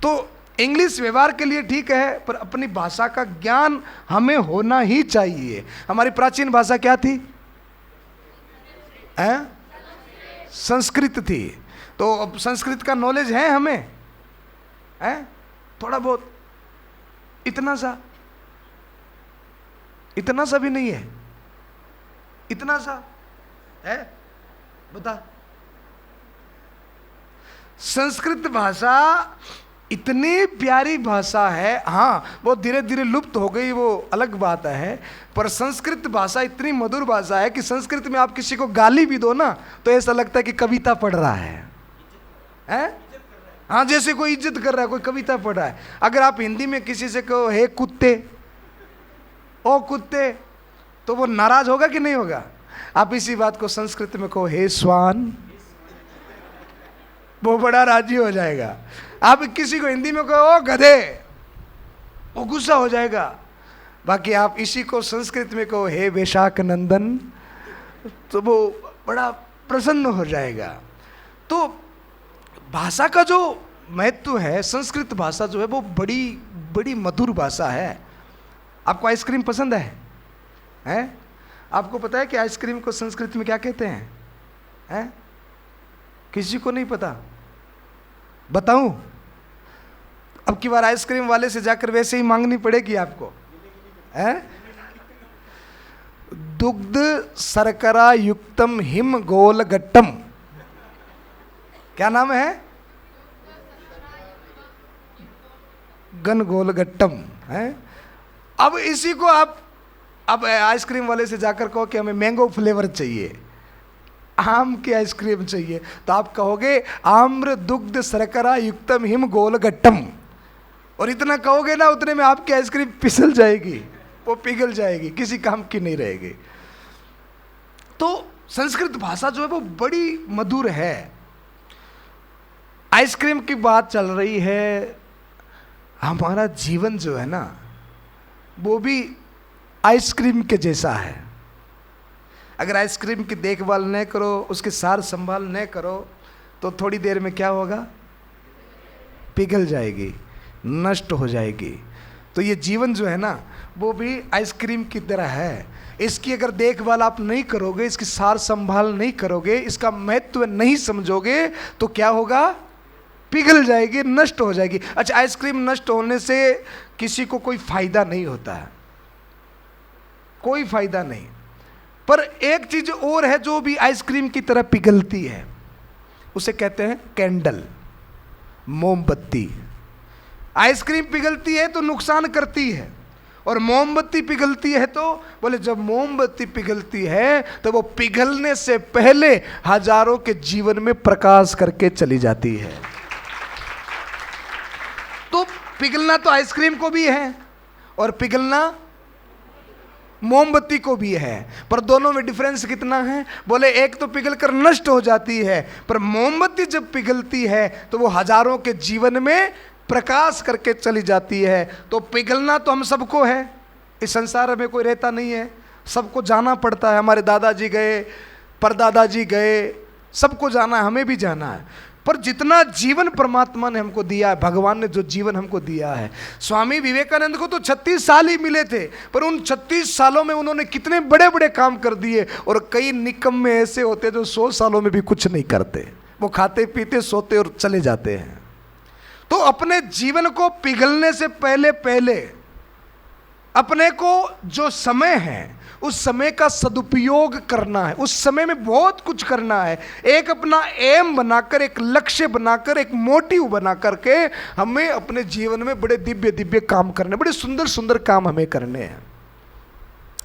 तो इंग्लिश व्यवहार के लिए ठीक है, पर अपनी भाषा का ज्ञान हमें होना ही चाहिए। हमारी प्राचीन भाषा क्या थी? संस्कृत थी। तो अब संस्कृत का नॉलेज है हमें? थोड़ा बहुत, इतना सा भी नहीं है, इतना सा है, बता। संस्कृत भाषा इतनी प्यारी भाषा है। हाँ, वो धीरे धीरे लुप्त हो गई, वो अलग बात है, पर संस्कृत भाषा इतनी मधुर भाषा है कि संस्कृत में आप किसी को गाली भी दो ना, तो ऐसा लगता है कि कविता पढ़ रहा है? हाँ, जैसे कोई इज्जत कर रहा है, कोई कविता पढ़ रहा है। अगर आप हिंदी में किसी से कहो हे कुत्ते, ओ कुत्ते, तो वो नाराज होगा कि नहीं होगा? आप इसी बात को संस्कृत में कहो हे स्वान, वो बड़ा राजी हो जाएगा। आप किसी को हिंदी में कहो ओ गधे, वो गुस्सा हो जाएगा। बाकी आप इसी को संस्कृत में कहो हे वैशाख नंदन, तो वो बड़ा प्रसन्न हो जाएगा। तो भाषा का जो महत्व है, संस्कृत भाषा जो है वो बड़ी बड़ी मधुर भाषा है। आपको आइसक्रीम पसंद है? आपको पता है कि आइसक्रीम को संस्कृत में क्या कहते हैं? किसी को नहीं पता? बताऊं? अब की बार आइसक्रीम वाले से जाकर वैसे ही मांगनी पड़ेगी आपको। दुग्ध शर्करा युक्तम हिम गोलगट्टम, क्या नाम है? गन गोलगट्टम है। अब इसी को आप अब आइसक्रीम वाले से जाकर कहो कि हमें मैंगो फ्लेवर चाहिए, आम की आइसक्रीम चाहिए, तो आप कहोगे आम्र दुग्ध शर्करा युक्तम हिम गोलगट्टम, और इतना कहोगे ना उतने में आपकी आइसक्रीम फिसल जाएगी, वो पिघल जाएगी, किसी काम की नहीं रहेगी। तो संस्कृत भाषा जो है वो बड़ी मधुर है। आइसक्रीम की बात चल रही है, हमारा जीवन जो है ना वो भी आइसक्रीम के जैसा है। अगर आइसक्रीम की देखभाल न करो, उसके सार संभाल न करो, तो थोड़ी देर में क्या होगा? पिघल जाएगी, नष्ट हो जाएगी। तो ये जीवन जो है ना वो भी आइसक्रीम की तरह है। इसकी अगर देखभाल आप नहीं करोगे, इसकी सार संभाल नहीं करोगे, इसका महत्व नहीं समझोगे, तो क्या होगा? पिघल जाएगी, नष्ट हो जाएगी। अच्छा, आइसक्रीम नष्ट होने से किसी को कोई फायदा नहीं होता है, कोई फायदा नहीं। पर एक चीज और है जो भी आइसक्रीम की तरह पिघलती है, उसे कहते हैं कैंडल, मोमबत्ती। आइसक्रीम पिघलती है तो नुकसान करती है, और मोमबत्ती पिघलती है तो बोले जब मोमबत्ती पिघलती है तो वो पिघलने से पहले हजारों के जीवन में प्रकाश करके चली जाती है। तो पिघलना तो आइसक्रीम को भी है और पिघलना मोमबत्ती को भी है, पर दोनों में डिफरेंस कितना है? बोले एक तो पिघल कर नष्ट हो जाती है, पर मोमबत्ती जब पिघलती है तो वो हजारों के जीवन में प्रकाश करके चली जाती है। तो पिघलना तो हम सबको है, इस संसार में कोई रहता नहीं है, सबको जाना पड़ता है। हमारे दादाजी गए, परदादाजी गए, सबको जाना है, हमें भी जाना है। पर जितना जीवन परमात्मा ने हमको दिया है, भगवान ने जो जीवन हमको दिया है, स्वामी विवेकानंद को तो 36 साल ही मिले थे, पर उन 36 सालों में उन्होंने कितने बड़े बड़े काम कर दिए। और कई निकम्मे ऐसे होते जो 100 सालों में भी कुछ नहीं करते। वो खाते पीते सोते और चले जाते हैं। तो अपने जीवन को पिघलने से पहले पहले अपने को जो समय है उस समय का सदुपयोग करना है, उस समय में बहुत कुछ करना है। एक अपना एम बनाकर, एक लक्ष्य बनाकर, एक मोटिव बना करके हमें अपने जीवन में बड़े दिव्य दिव्य काम करने, बड़े सुंदर सुंदर काम हमें करने हैं।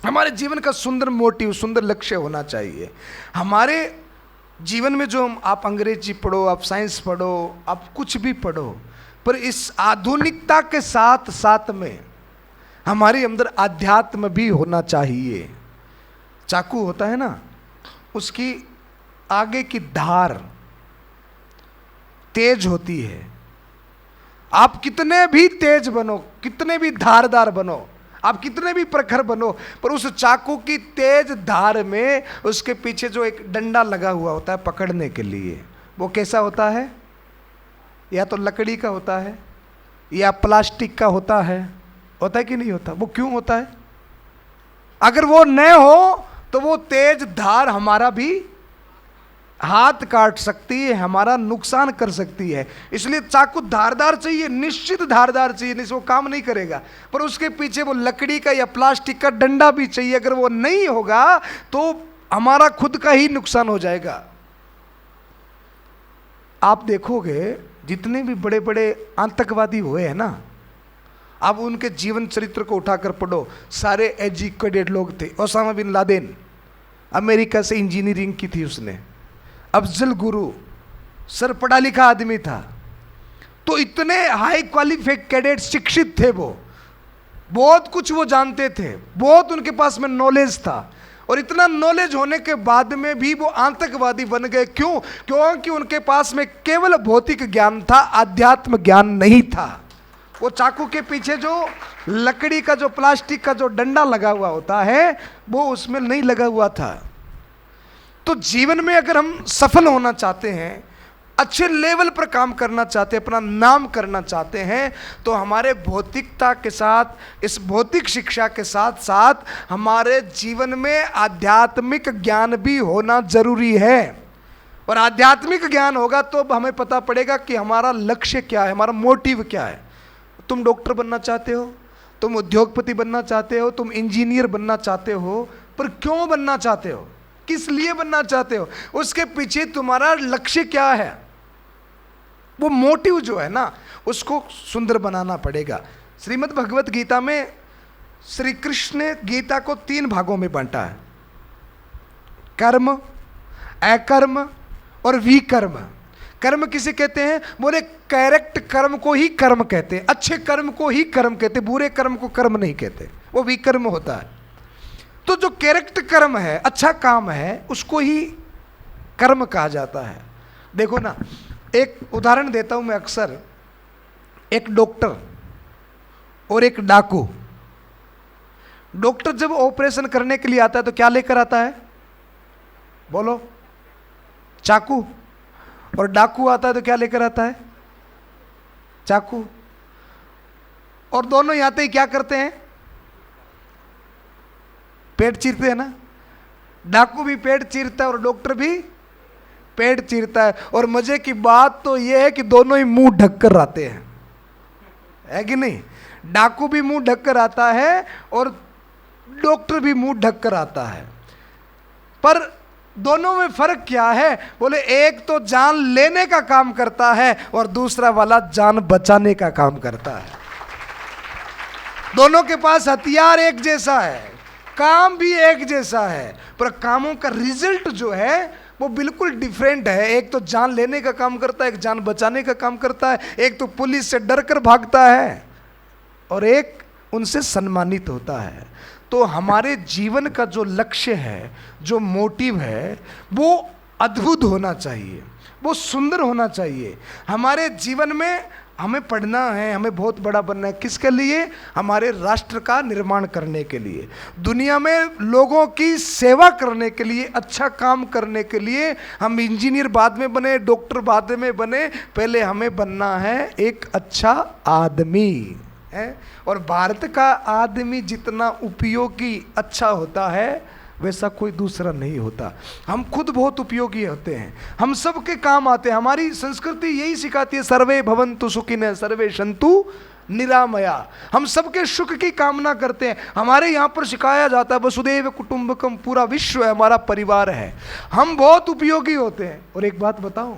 हमारे जीवन का सुंदर मोटिव, सुंदर लक्ष्य होना चाहिए। हमारे जीवन में जो आप अंग्रेजी पढ़ो, आप साइंस पढ़ो, आप कुछ भी पढ़ो, पर इस आधुनिकता के साथ साथ में हमारे अंदर आध्यात्म भी होना चाहिए। चाकू होता है ना, उसकी आगे की धार तेज होती है। आप कितने भी तेज बनो, कितने भी धारदार बनो, आप कितने भी प्रखर बनो, पर उस चाकू की तेज धार में उसके पीछे जो एक डंडा लगा हुआ होता है पकड़ने के लिए, वो कैसा होता है? या तो लकड़ी का होता है या प्लास्टिक का होता है कि नहीं होता? वो क्यों होता है? अगर वो न हो तो वो तेज धार हमारा भी हाथ काट सकती है, हमारा नुकसान कर सकती है। इसलिए चाकू धारदार चाहिए, निश्चित धारदार चाहिए, नहीं तो वो काम नहीं करेगा। पर उसके पीछे वो लकड़ी का या प्लास्टिक का डंडा भी चाहिए। अगर वो नहीं होगा तो हमारा खुद का ही नुकसान हो जाएगा। आप देखोगे जितने भी बड़े बड़े आतंकवादी हुए हैं ना, आप उनके जीवन चरित्र को उठाकर पढ़ो, सारे एजुकेटेड लोग थे। ओसामा बिन लादेन अमेरिका से इंजीनियरिंग की थी उसने। अफजल गुरु सर पढ़ा लिखा आदमी था। तो इतने हाई क्वालिफाइड कैडेट, शिक्षित थे वो, बहुत कुछ वो जानते थे, बहुत उनके पास में नॉलेज था। और इतना नॉलेज होने के बाद में भी वो आतंकवादी बन गए। क्यों? क्योंकि उनके पास में केवल भौतिक ज्ञान था, आध्यात्म ज्ञान नहीं था। वो चाकू के पीछे जो लकड़ी का, जो प्लास्टिक का जो डंडा लगा हुआ होता है, वो उसमें नहीं लगा हुआ था। तो जीवन में अगर हम सफल होना चाहते हैं, अच्छे लेवल पर काम करना चाहते हैं, अपना नाम करना चाहते हैं, तो हमारे भौतिकता के साथ, इस भौतिक शिक्षा के साथ साथ हमारे जीवन में आध्यात्मिक ज्ञान भी होना जरूरी है। और आध्यात्मिक ज्ञान होगा तो हमें पता पड़ेगा कि हमारा लक्ष्य क्या है, हमारा मोटिव क्या है। तुम डॉक्टर बनना चाहते हो, तुम उद्योगपति बनना चाहते हो, तुम इंजीनियर बनना चाहते हो, पर क्यों बनना चाहते हो, किस लिए बनना चाहते हो, उसके पीछे तुम्हारा लक्ष्य क्या है, वो मोटिव जो है ना, उसको सुंदर बनाना पड़ेगा। श्रीमद् भगवत गीता में श्री कृष्ण ने गीता को 3 भागों में बांटा है, कर्म, अकर्म और विकर्म। कर्म किसे कहते हैं? बोले करेक्ट कर्म को ही कर्म कहते हैं, अच्छे कर्म को ही कर्म कहते हैं, बुरे कर्म को कर्म नहीं कहते, वो विकर्म होता है। तो जो करेक्ट कर्म है, अच्छा काम है, उसको ही कर्म कहा जाता है। देखो ना, एक उदाहरण देता हूं मैं अक्सर। एक डॉक्टर और एक डाकू। डॉक्टर जब ऑपरेशन करने के लिए आता है तो क्या लेकर आता है? बोलो, चाकू। और डाकू आता है तो क्या लेकर आता है? चाकू। और दोनों ही आते ही क्या करते हैं? पेट चीरते हैं ना। डाकू भी पेट चीरता है और डॉक्टर भी पेट चीरता है। और मजे की बात तो यह है कि दोनों ही मुंह ढककर आते हैं, है कि नहीं? डाकू भी मुंह ढककर आता है और डॉक्टर भी मुंह ढककर आता है। पर दोनों में फर्क क्या है? बोले एक तो जान लेने का काम करता है और दूसरा वाला जान बचाने का काम करता है। दोनों के पास हथियार एक जैसा है, काम भी एक जैसा है, पर कामों का रिजल्ट जो है वो बिल्कुल डिफरेंट है। एक तो जान लेने का काम करता है, एक जान बचाने का काम करता है। एक तो पुलिस से डर कर भागता है और एक उनसे सम्मानित होता है। तो हमारे जीवन का जो लक्ष्य है, जो मोटिव है, वो अद्भुत होना चाहिए, वो सुंदर होना चाहिए। हमारे जीवन में हमें पढ़ना है, हमें बहुत बड़ा बनना है। किसके लिए? हमारे राष्ट्र का निर्माण करने के लिए, दुनिया में लोगों की सेवा करने के लिए, अच्छा काम करने के लिए। हम इंजीनियर बाद में बने, डॉक्टर बाद में बने, पहले हमें बनना है एक अच्छा आदमी है। और भारत का आदमी जितना उपयोगी अच्छा होता है, वैसा कोई दूसरा नहीं होता। हम खुद बहुत उपयोगी होते हैं, हम सबके काम आते हैं। हमारी संस्कृति यही सिखाती है, सर्वे भवन्तु सुखिनः सर्वे सन्तु निरामया। हम सबके सुख की कामना करते हैं। हमारे यहाँ पर सिखाया जाता है वसुदेव कुटुंबकम, पूरा विश्व है हमारा परिवार है। हम बहुत उपयोगी होते हैं। और एक बात बताऊं,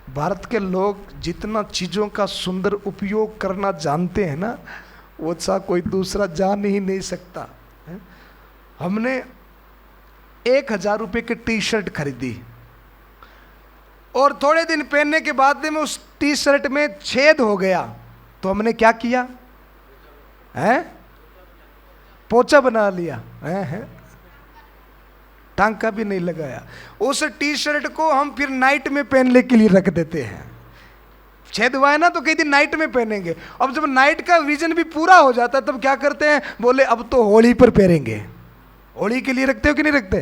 भारत के लोग जितना चीज़ों का सुंदर उपयोग करना जानते हैं ना, वो सा कोई दूसरा जान ही नहीं सकता है? हमने 1000 रुपये की टी शर्ट खरीदी और थोड़े दिन पहनने के बाद में उस टी शर्ट में छेद हो गया, तो हमने क्या किया है? पोछा बना लिया है? टांका भी नहीं लगाया। उस टी शर्ट को हम फिर नाइट में पहनने के लिए रख देते हैं। छेद हुआ है ना, तो कई दिन नाइट में पहनेंगे। अब जब नाइट का विजन भी पूरा हो जाता है तब क्या करते हैं, बोले अब तो होली पर पहनेंगे। होली के लिए रखते हो कि नहीं रखते?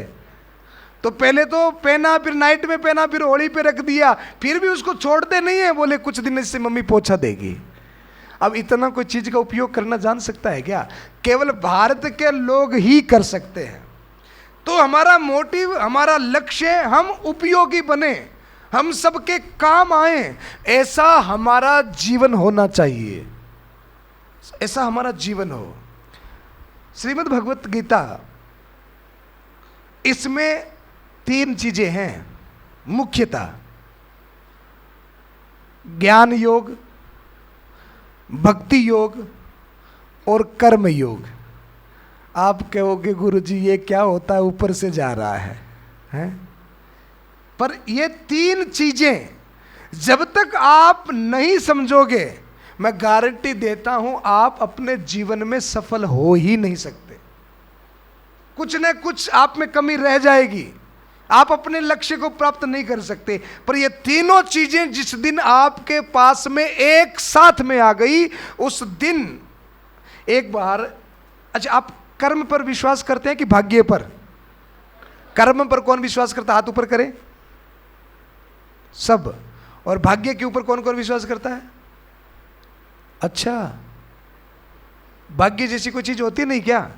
तो पहले तो पहना, फिर नाइट में पहना, फिर होली पे रख दिया, फिर भी उसको छोड़ते नहीं है। बोले कुछ दिन इससे मम्मी पोछा देगी। अब इतना कोई चीज का उपयोग करना जान सकता है क्या? केवल भारत के लोग ही कर सकते हैं। तो हमारा मोटिव, हमारा लक्ष्य, हम उपयोगी बने, हम सबके काम आए, ऐसा हमारा जीवन होना चाहिए। ऐसा हमारा जीवन हो। श्रीमद् भगवत गीता, इसमें 3 चीजें हैं मुख्यतः, ज्ञान योग, भक्ति योग और कर्म योग। आप कहोगे गुरुजी ये क्या होता है, ऊपर से जा रहा है, हैं? पर ये 3 चीजें जब तक आप नहीं समझोगे, मैं गारंटी देता हूं आप अपने जीवन में सफल हो ही नहीं सकते। कुछ न कुछ आप में कमी रह जाएगी, आप अपने लक्ष्य को प्राप्त नहीं कर सकते। पर ये तीनों चीजें जिस दिन आपके पास में एक साथ में आ गई, उस दिन एक बार, अच्छा आप कर्म पर विश्वास करते हैं कि भाग्य पर? कर्म पर कौन विश्वास करता है? हाथ ऊपर करें सब। और भाग्य के ऊपर कौन कौन विश्वास करता है? अच्छा, भाग्य जैसी कोई चीज होती नहीं क्या?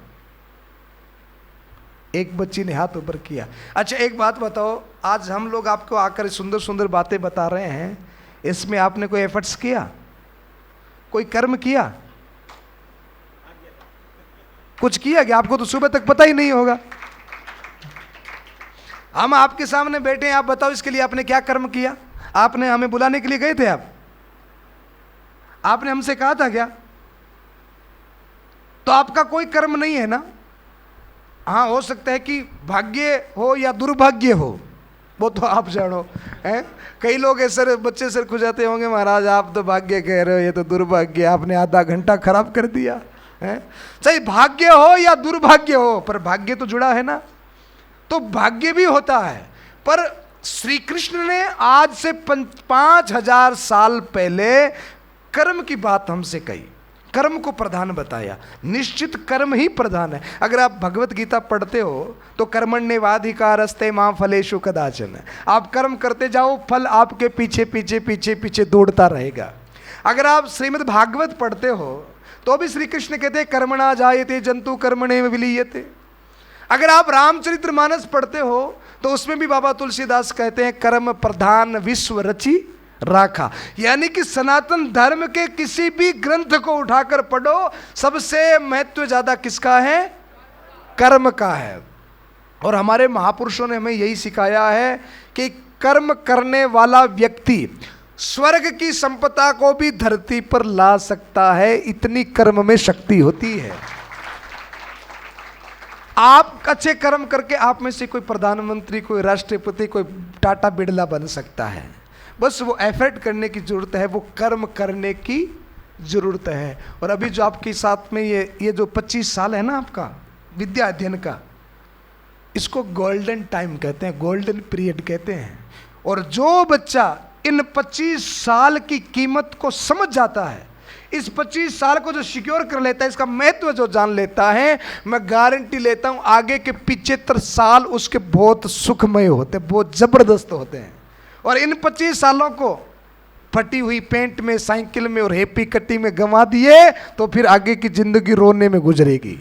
एक बच्ची ने हाथ ऊपर किया। अच्छा एक बात बताओ, आज हम लोग आपको आकर सुंदर सुंदर बातें बता रहे हैं, इसमें आपने कोई एफर्ट्स किया, कोई कर्म किया, कुछ किया क्या? आपको तो सुबह तक पता ही नहीं होगा। हम आपके सामने बैठे हैं, आप बताओ इसके लिए आपने क्या कर्म किया? आपने हमें बुलाने के लिए गए थे? आपने हमसे कहा था क्या? तो आपका कोई कर्म नहीं है ना। हाँ, हो सकता है कि भाग्य हो या दुर्भाग्य हो, वो तो आप जानो हैं। कई लोग ऐसे बच्चे सिर खुजाते होंगे, महाराज आप तो भाग्य कह रहे हो, ये तो दुर्भाग्य, आपने आधा घंटा खराब कर दिया है। चाहे भाग्य हो या दुर्भाग्य हो, पर भाग्य तो जुड़ा है ना। तो भाग्य भी होता है, पर श्री कृष्ण ने आज से 5000 साल पहले कर्म की बात हमसे कही, कर्म को प्रधान बताया। निश्चित कर्म ही प्रधान है। अगर आप भगवत गीता पढ़ते हो तो कर्मण्येवाधिकारस्ते मां फलेषु कदाचन, आप कर्म करते जाओ, फल आपके पीछे पीछे पीछे पीछे दौड़ता रहेगा। अगर आप श्रीमद् भागवत पढ़ते हो तो भी श्री कृष्ण कहते हैं कर्मणा जायते जंतु कर्मणेव विलीयते। अगर आप रामचरितमानस पढ़ते हो तो उसमें भी बाबा तुलसीदास कहते हैं कर्म प्रधान विश्व रचि राखा। यानी कि सनातन धर्म के किसी भी ग्रंथ को उठाकर पढ़ो, सबसे महत्व ज्यादा किसका है? कर्म का है। और हमारे महापुरुषों ने हमें यही सिखाया है कि कर्म करने वाला व्यक्ति स्वर्ग की संपदा को भी धरती पर ला सकता है, इतनी कर्म में शक्ति होती है। आप अच्छे कर्म करके आप में से कोई प्रधानमंत्री, कोई राष्ट्रपति, कोई टाटा बिरला बन सकता है। बस वो एफर्ट करने की जरूरत है, वो कर्म करने की जरूरत है। और अभी जो आपके साथ में ये जो 25 साल है ना आपका विद्या अध्ययन का, इसको गोल्डन टाइम कहते हैं, गोल्डन पीरियड कहते हैं। और जो बच्चा इन 25 साल की कीमत को समझ जाता है, इस 25 साल को जो सिक्योर कर लेता है, इसका महत्व जो जान लेता है, मैं गारंटी लेता हूं आगे के 75 साल उसके बहुत सुखमय होते, बहुत जबरदस्त होते हैं। और इन 25 सालों को फटी हुई पेंट में, साइकिल में और हैप्पी कट्टी में गंवा दिए तो फिर आगे की जिंदगी रोने में गुजरेगी।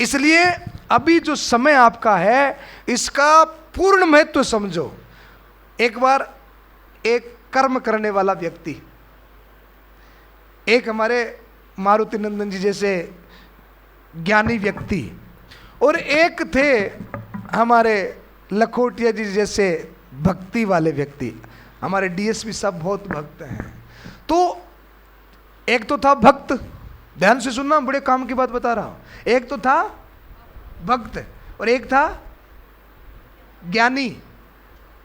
इसलिए अभी जो समय आपका है इसका पूर्ण महत्व समझो। एक बार एक कर्म करने वाला व्यक्ति, एक हमारे मारुति नंदन जी जैसे ज्ञानी व्यक्ति, और एक थे हमारे लखोटिया जी जैसे भक्ति वाले व्यक्ति। हमारे डीएसपी साहब बहुत भक्त हैं। तो एक तो था भक्त, ध्यान से सुनना, बड़े काम की बात बता रहा हूं। एक तो था भक्त और एक था ज्ञानी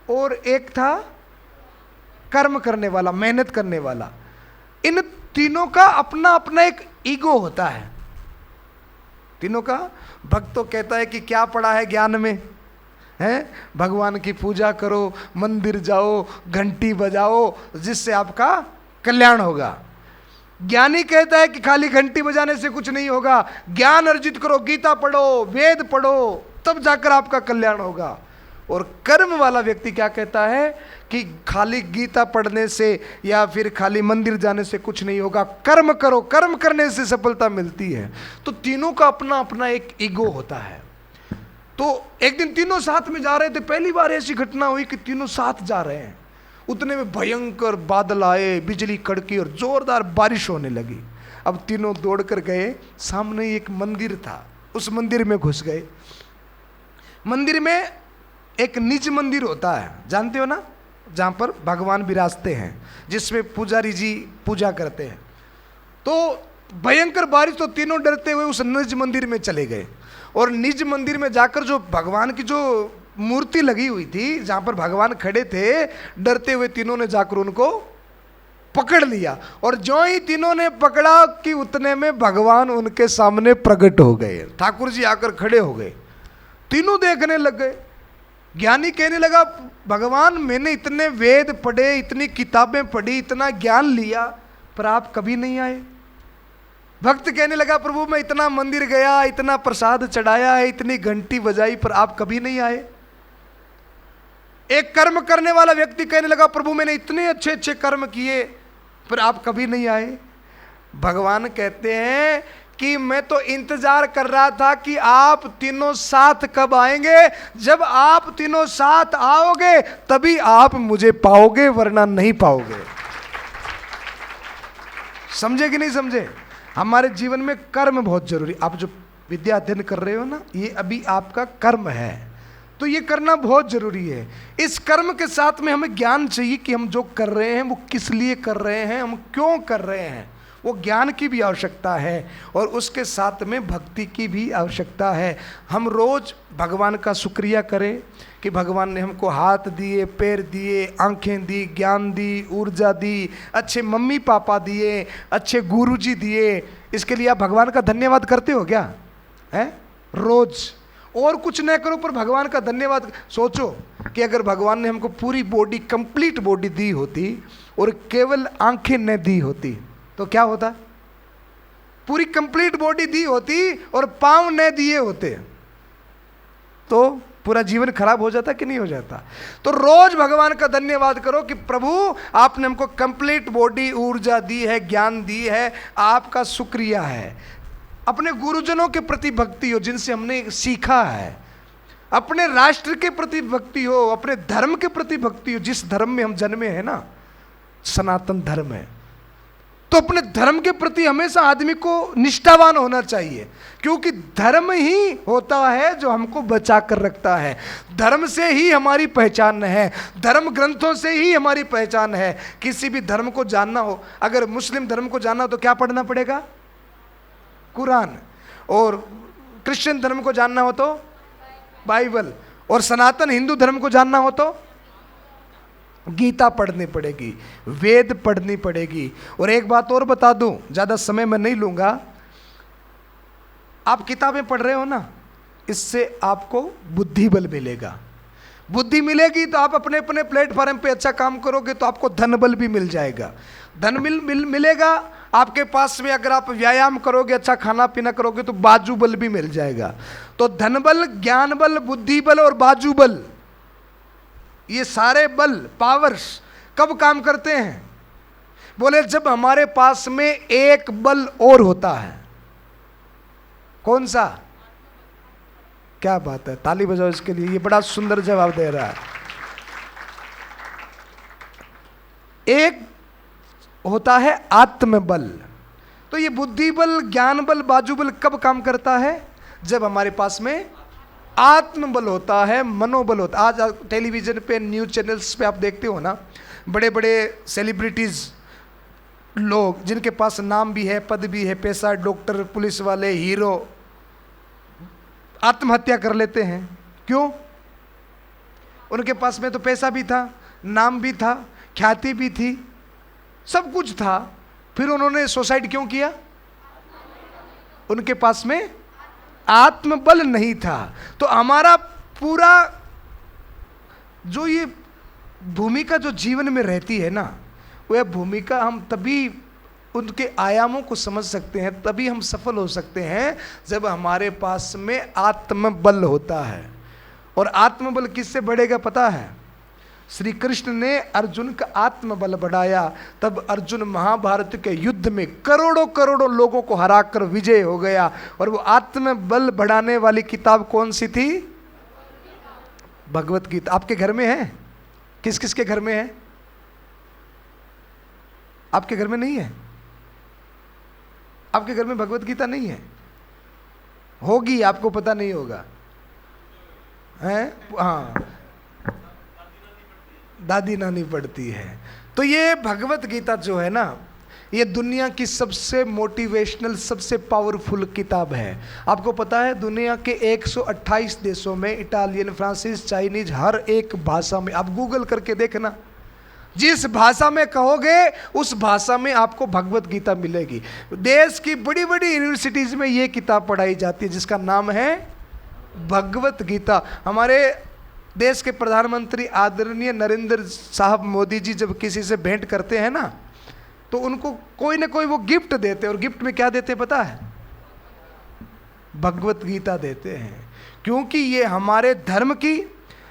और एक था कर्म करने वाला, मेहनत करने वाला। इन तीनों का अपना अपना एक ईगो होता है तीनों का। भक्त तो कहता है कि क्या पड़ा है ज्ञान में, है भगवान की पूजा करो, मंदिर जाओ, घंटी बजाओ, जिससे आपका कल्याण होगा। ज्ञानी कहता है कि खाली घंटी बजाने से कुछ नहीं होगा, ज्ञान अर्जित करो, गीता पढ़ो, वेद पढ़ो, तब जाकर आपका कल्याण होगा। और कर्म वाला व्यक्ति क्या कहता है कि खाली गीता पढ़ने से या फिर खाली मंदिर जाने से कुछ नहीं होगा, कर्म करो, कर्म करने से सफलता मिलती है। तो तीनों का अपना अपना एक ईगो होता है। तो एक दिन तीनों साथ में जा रहे थे। पहली बार ऐसी घटना हुई कि तीनों साथ जा रहे हैं। उतने में भयंकर बादल आए, बिजली कड़की और जोरदार बारिश होने लगी। अब तीनों दौड़ कर गए, सामने एक मंदिर था, उस मंदिर में घुस गए। मंदिर में एक निज मंदिर होता है, जानते हो ना, जहाँ पर भगवान विराजते हैं, जिसमें पुजारी जी पूजा करते हैं। तो भयंकर बारिश, तो तीनों डरते हुए उस निज मंदिर में चले गए। और निज मंदिर में जाकर जो भगवान की जो मूर्ति लगी हुई थी, जहाँ पर भगवान खड़े थे, डरते हुए तीनों ने जाकर उनको पकड़ लिया। और जो ही तीनों ने पकड़ा कि उतने में भगवान उनके सामने प्रकट हो गए। ठाकुर जी आकर खड़े हो गए, तीनों देखने लग गए। ज्ञानी कहने लगा, भगवान मैंने इतने वेद पढ़े, इतनी किताबें पढ़ी, इतना ज्ञान लिया, पर आप कभी नहीं आए। भक्त कहने लगा, प्रभु मैं इतना मंदिर गया, इतना प्रसाद चढ़ाया है, इतनी घंटी बजाई, पर आप कभी नहीं आए। एक कर्म करने वाला व्यक्ति कहने लगा, प्रभु मैंने इतने अच्छे अच्छे कर्म किए, पर आप कभी नहीं आए। भगवान कहते हैं कि मैं तो इंतजार कर रहा था कि आप तीनों साथ कब आएंगे। जब आप तीनों साथ आओगे तभी आप मुझे पाओगे, वरना नहीं पाओगे। समझे कि नहीं समझे? हमारे जीवन में कर्म बहुत जरूरी। आप जो विद्या अध्ययन कर रहे हो ना, ये अभी आपका कर्म है, तो ये करना बहुत जरूरी है। इस कर्म के साथ में हमें ज्ञान चाहिए कि हम जो कर रहे हैं वो किस लिए कर रहे हैं, हम क्यों कर रहे हैं। वो ज्ञान की भी आवश्यकता है और उसके साथ में भक्ति की भी आवश्यकता है। हम रोज भगवान का शुक्रिया करें कि भगवान ने हमको हाथ दिए, पैर दिए, आंखें दी, ज्ञान दी, ऊर्जा दी, अच्छे मम्मी पापा दिए, अच्छे गुरुजी दिए। इसके लिए आप भगवान का धन्यवाद करते हो क्या? है रोज। और कुछ न करो पर भगवान का धन्यवाद। सोचो कि अगर भगवान ने हमको पूरी बॉडी, कंप्लीट बॉडी दी होती और केवल आंखें न दी होती तो क्या होता? पूरी कंप्लीट बॉडी दी होती और पांव न दिए होते तो पूरा जीवन खराब हो जाता कि नहीं हो जाता? तो रोज भगवान का धन्यवाद करो कि प्रभु आपने हमको कंप्लीट बॉडी, ऊर्जा दी है, ज्ञान दी है, आपका शुक्रिया है। अपने गुरुजनों के प्रति भक्ति हो जिनसे हमने सीखा है, अपने राष्ट्र के प्रति भक्ति हो, अपने धर्म के प्रति भक्ति हो। जिस धर्म में हम जन्मे हैं ना, सनातन धर्म है, तो अपने धर्म के प्रति हमेशा आदमी को निष्ठावान होना चाहिए, क्योंकि धर्म ही होता है जो हमको बचा कर रखता है। धर्म से ही हमारी पहचान है, धर्म ग्रंथों से ही हमारी पहचान है। किसी भी धर्म को जानना हो, अगर मुस्लिम धर्म को जानना हो तो क्या पढ़ना पड़ेगा? कुरान। और क्रिश्चियन धर्म को जानना हो तो बाइबल। और सनातन हिंदू धर्म को जानना हो तो गीता पढ़नी पड़ेगी, वेद पढ़नी पड़ेगी। और एक बात और बता दूं, ज़्यादा समय मैं नहीं लूँगा। आप किताबें पढ़ रहे हो ना, इससे आपको बुद्धि बल मिलेगा। बुद्धि मिलेगी तो आप अपने अपने प्लेटफॉर्म पे अच्छा काम करोगे तो आपको धन बल भी मिल जाएगा। धन मिलेगा आपके पास में। अगर आप व्यायाम करोगे, अच्छा खाना पीना करोगे तो बाजू बल भी मिल जाएगा। तो धन बल, ज्ञान बल, बुद्धि बल और बाजू बल, ये सारे बल, पावर्स कब काम करते हैं? बोले जब हमारे पास में एक बल और होता है। कौन सा? क्या बात है, ताली बजाओ इसके लिए, ये बड़ा सुंदर जवाब दे रहा है। एक होता है आत्मबल। तो ये बुद्धि बल, ज्ञान बल, बाजू बल कब काम करता है? जब हमारे पास में आत्मबल होता है, मनोबल होता है। आज टेलीविजन पे, न्यूज चैनल्स पे आप देखते हो ना, बड़े बड़े सेलिब्रिटीज लोग जिनके पास नाम भी है, पद भी है, पैसा, डॉक्टर, पुलिस वाले, हीरो, आत्महत्या कर लेते हैं। क्यों? उनके पास में तो पैसा भी था, नाम भी था, ख्याति भी थी, सब कुछ था, फिर उन्होंने सुसाइड क्यों किया? उनके पास में आत्मबल नहीं था। तो हमारा पूरा जो ये भूमिका जो जीवन में रहती है ना, वह भूमिका हम तभी उनके आयामों को समझ सकते हैं, तभी हम सफल हो सकते हैं जब हमारे पास में आत्मबल होता है। और आत्मबल किससे बढ़ेगा पता है? श्री कृष्ण ने अर्जुन का आत्मबल बढ़ाया, तब अर्जुन महाभारत के युद्ध में करोड़ों करोड़ों लोगों को हराकर विजय हो गया। और वो आत्मबल बढ़ाने वाली किताब कौन सी थी? भगवत गीता। आपके घर में है? किस किस के घर में है? आपके घर में नहीं है? आपके घर में भगवत गीता नहीं है? होगी, आपको पता नहीं होगा, है? हाँ, दादी नानी पढ़ती है। तो ये भगवत गीता जो है ना, ये दुनिया की सबसे मोटिवेशनल, सबसे पावरफुल किताब है। आपको पता है दुनिया के 128 देशों में, इटालियन, फ्रांसीस, चाइनीज, हर एक भाषा में, आप गूगल करके देखना, जिस भाषा में कहोगे उस भाषा में आपको भगवत गीता मिलेगी। देश की बड़ी बड़ी यूनिवर्सिटीज में ये किताब पढ़ाई जाती है जिसका नाम है भगवत गीता। हमारे देश के प्रधानमंत्री आदरणीय नरेंद्र साहब मोदी जी जब किसी से भेंट करते हैं ना, तो उनको कोई ना कोई वो गिफ्ट देते हैं, और गिफ्ट में क्या देते हैं पता है? भगवत गीता देते हैं। क्योंकि ये हमारे धर्म की,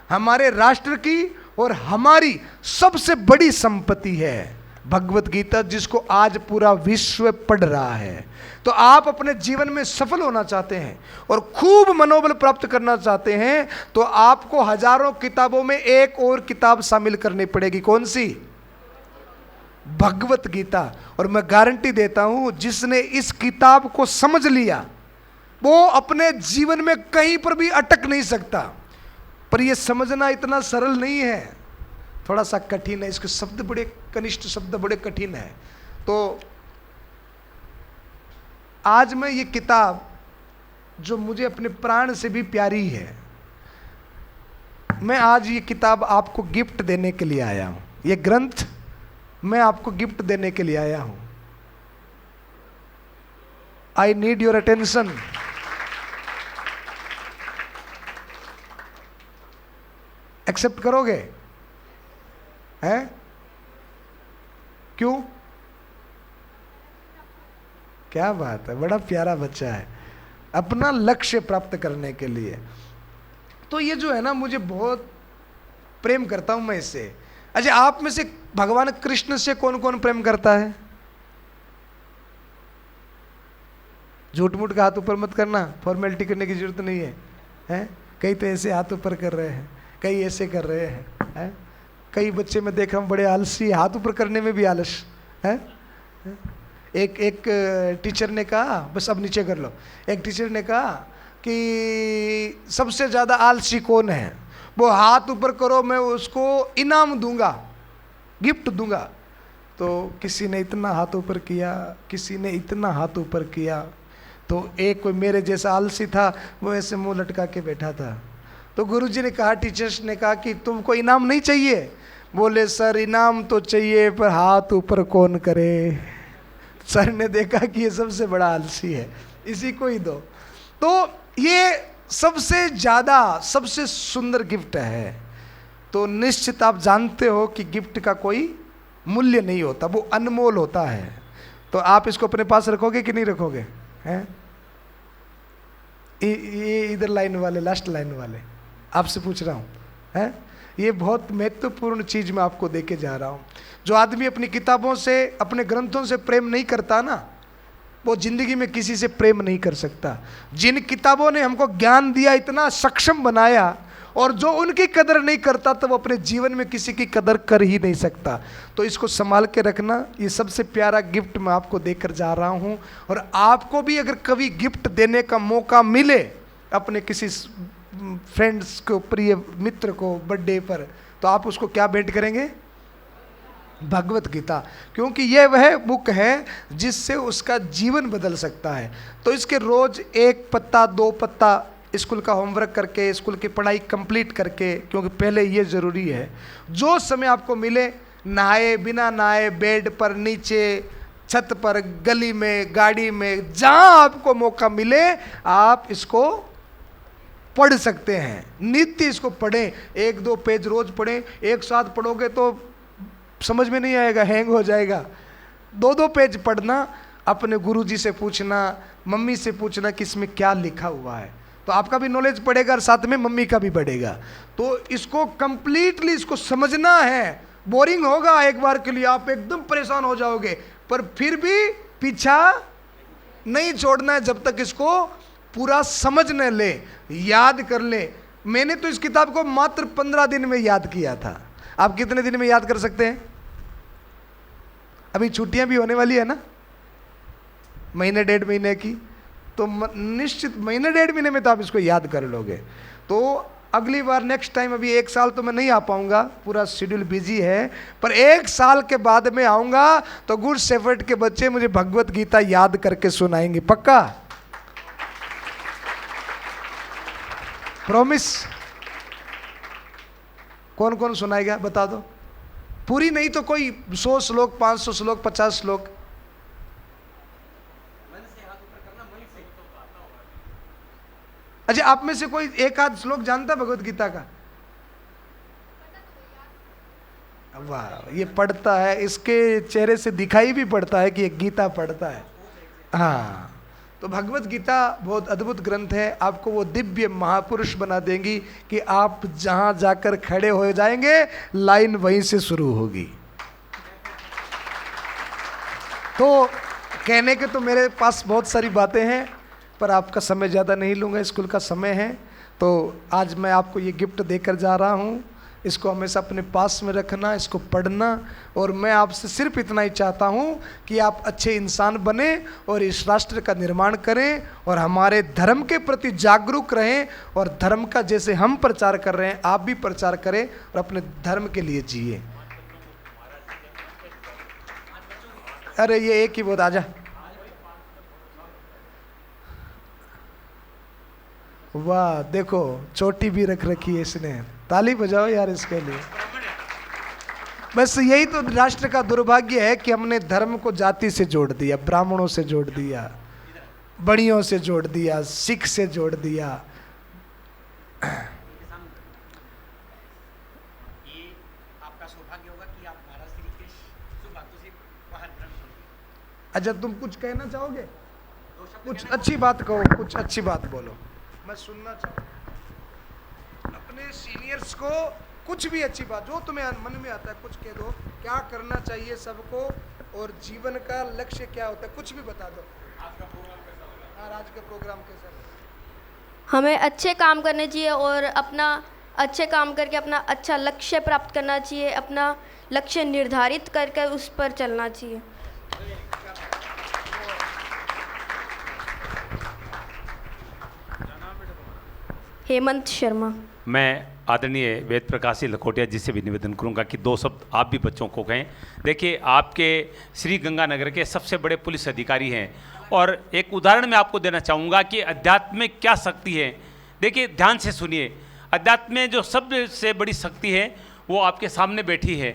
हमारे राष्ट्र की और हमारी सबसे बड़ी संपत्ति है भगवत गीता, जिसको आज पूरा विश्व पढ़ रहा है। तो आप अपने जीवन में सफल होना चाहते हैं और खूब मनोबल प्राप्त करना चाहते हैं, तो आपको हजारों किताबों में एक और किताब शामिल करनी पड़ेगी। कौन सी? भगवत गीता। और मैं गारंटी देता हूं, जिसने इस किताब को समझ लिया वो अपने जीवन में कहीं पर भी अटक नहीं सकता। पर यह समझना इतना सरल नहीं है, थोड़ा सा कठिन है। इसके शब्द बड़े कनिष्ठ, शब्द बड़े कठिन है। तो आज मैं ये किताब जो मुझे अपने प्राण से भी प्यारी है, मैं आज ये किताब आपको गिफ्ट देने के लिए आया हूं। ये ग्रंथ मैं आपको गिफ्ट देने के लिए आया हूं। I need your attention. Accept करोगे? हैं? क्यों? क्या बात है, बड़ा प्यारा बच्चा है, अपना लक्ष्य प्राप्त करने के लिए। तो ये जो है ना, मुझे बहुत प्रेम करता हूं मैं इससे। अच्छा, आप में से भगवान कृष्ण से कौन कौन प्रेम करता है? झूठ मूठ का हाथ ऊपर मत करना, फॉर्मेलिटी करने की जरूरत नहीं है, हैं? कई तो ऐसे हाथ ऊपर कर रहे हैं, कई ऐसे कर रहे हैं, कई बच्चे मैं देख रहा हूँ बड़े आलसी, हाथ ऊपर करने में भी आलस है। एक टीचर ने कहा, बस अब नीचे कर लो, एक टीचर ने कहा कि सबसे ज़्यादा आलसी कौन है, वो हाथ ऊपर करो, मैं उसको इनाम दूंगा, गिफ्ट दूंगा। तो किसी ने इतना हाथ ऊपर किया, किसी ने इतना हाथ ऊपर किया। तो एक कोई मेरे जैसा आलसी था, वो ऐसे मुंह लटका के बैठा था। तो गुरुजी ने कहा, टीचर्स ने कहा कि तुमको इनाम नहीं चाहिए? बोले सर इनाम तो चाहिए, पर हाथ ऊपर कौन करे। सर ने देखा कि ये सबसे बड़ा आलसी है, इसी को ही दो। तो ये सबसे ज़्यादा, सबसे सुंदर गिफ्ट है। तो निश्चित आप जानते हो कि गिफ्ट का कोई मूल्य नहीं होता, वो अनमोल होता है। तो आप इसको अपने पास रखोगे कि नहीं रखोगे? हैं? ये इधर लाइन वाले, लास्ट लाइन वाले, आपसे पूछ रहा हूँ, हैं? ये बहुत महत्वपूर्ण चीज़ मैं आपको देके जा रहा हूँ। जो आदमी अपनी किताबों से, अपने ग्रंथों से प्रेम नहीं करता ना, वो जिंदगी में किसी से प्रेम नहीं कर सकता। जिन किताबों ने हमको ज्ञान दिया, इतना सक्षम बनाया, और जो उनकी कदर नहीं करता तो वो अपने जीवन में किसी की कदर कर ही नहीं सकता। तो इसको संभाल के रखना। ये सबसे प्यारा गिफ्ट मैं आपको देकर जा रहा हूँ। और आपको भी अगर कभी गिफ्ट देने का मौका मिले अपने किसी फ्रेंड्स को, प्रिय मित्र को बर्थडे पर, तो आप उसको क्या भेंट करेंगे? भगवत गीता, क्योंकि यह वह बुक है जिससे उसका जीवन बदल सकता है। तो इसके रोज 1 पत्ता 2 पत्ता स्कूल का होमवर्क करके, स्कूल की पढ़ाई कंप्लीट करके, क्योंकि पहले ये ज़रूरी है, जो समय आपको मिले, नहाए बिना नहाए, बेड पर, नीचे, छत पर, गली में, गाड़ी में, जहाँ आपको मौका मिले आप इसको पढ़ सकते हैं। नित्य इसको पढ़ें, 1-2 पेज रोज पढ़ें। एक साथ पढ़ोगे तो समझ में नहीं आएगा, हैंग हो जाएगा। 2-2 पेज पढ़ना, अपने गुरुजी से पूछना, मम्मी से पूछना कि इसमें क्या लिखा हुआ है, तो आपका भी नॉलेज बढ़ेगा और साथ में मम्मी का भी बढ़ेगा। तो इसको कंप्लीटली इसको समझना है। बोरिंग होगा एक बार के लिए, आप एकदम परेशान हो जाओगे, पर फिर भी पीछा नहीं छोड़ना है जब तक इसको पूरा समझ न ले, याद कर ले। मैंने तो इस किताब को मात्र 15 दिन में याद किया था। आप कितने दिन में याद कर सकते हैं? अभी छुट्टियां भी होने वाली है ना, महीने 1.5 महीने की, तो निश्चित महीने 1.5 महीने में तो आप इसको याद कर लोगे। तो अगली बार नेक्स्ट टाइम, अभी 1 साल तो मैं नहीं आ पाऊंगा, पूरा शेड्यूल बिजी है, पर 1 साल के बाद में आऊंगा तो गुड शेफर्ड के बच्चे मुझे भगवत गीता याद करके सुनाएंगे, पक्का? प्रॉमिस? कौन कौन सुनाएगा बता दो। पूरी नहीं तो कोई 100 श्लोक, 500 श्लोक, 50 श्लोक। अच्छा, आप में से कोई 1-आध श्लोक जानता है भगवत गीता का? वाह, ये पढ़ता है, इसके चेहरे से दिखाई भी पड़ता है कि ये गीता पढ़ता है। हाँ, तो भगवत गीता बहुत अद्भुत ग्रंथ है, आपको वो दिव्य महापुरुष बना देंगी कि आप जहाँ जाकर खड़े हो जाएंगे, लाइन वहीं से शुरू होगी। तो कहने के तो मेरे पास बहुत सारी बातें हैं, पर आपका समय ज़्यादा नहीं लूँगा, स्कूल का समय है। तो आज मैं आपको ये गिफ्ट देकर जा रहा हूँ, इसको हमेशा अपने पास में रखना, इसको पढ़ना। और मैं आपसे सिर्फ इतना ही चाहता हूँ कि आप अच्छे इंसान बने और इस राष्ट्र का निर्माण करें और हमारे धर्म के प्रति जागरूक रहें, और धर्म का जैसे हम प्रचार कर रहे हैं आप भी प्रचार करें और अपने धर्म के लिए जिए। अरे ये एक ही बहुत, आजा। वाह, देखो चोटी भी रख रखी है इसने, ताली बजाओ यार इसके लिए। बस यही तो राष्ट्र का दुर्भाग्य है कि हमने धर्म को जाति से जोड़ दिया, ब्राह्मणों से जोड़ दिया, बड़ियों से जोड़ दिया, सिख से जोड़ दिया। ये आपका सौभाग्य होगा कि आप महाराज श्री के शुभ भक्तों से महान धर्म सुनिए। अच्छा, तुम कुछ कहना चाहोगे? कुछ अच्छी बात कहो, कुछ अच्छी बात बोलो, मैं सुनना चाहूँ। अपने सीनियर्स को कुछ भी अच्छी बात जो तुम्हें मन में आता है कुछ कह दो। क्या करना चाहिए सबको और जीवन का लक्ष्य क्या होता है, कुछ भी बता दो। आज का प्रोग्राम कैसा लगा? हाँ, आज का प्रोग्राम कैसा लगा? हमें अच्छे काम करने चाहिए और अपना अच्छे काम करके अपना अच्छा लक्ष्य प्राप्त करना चाहिए, अपना लक्ष्य निर्धारित करके उस पर चलना चाहिए। हेमंत शर्मा। मैं आदरणीय वेद प्रकाश जी लखोटिया जी से भी निवेदन करूंगा कि 2 शब्द आप भी बच्चों को कहें। देखिए, आपके श्री गंगानगर के सबसे बड़े पुलिस अधिकारी हैं, और एक उदाहरण मैं आपको देना चाहूँगा कि अध्यात्म में क्या शक्ति है। देखिए, ध्यान से सुनिए, अध्यात्म में जो सबसे बड़ी शक्ति है वो आपके सामने बैठी है।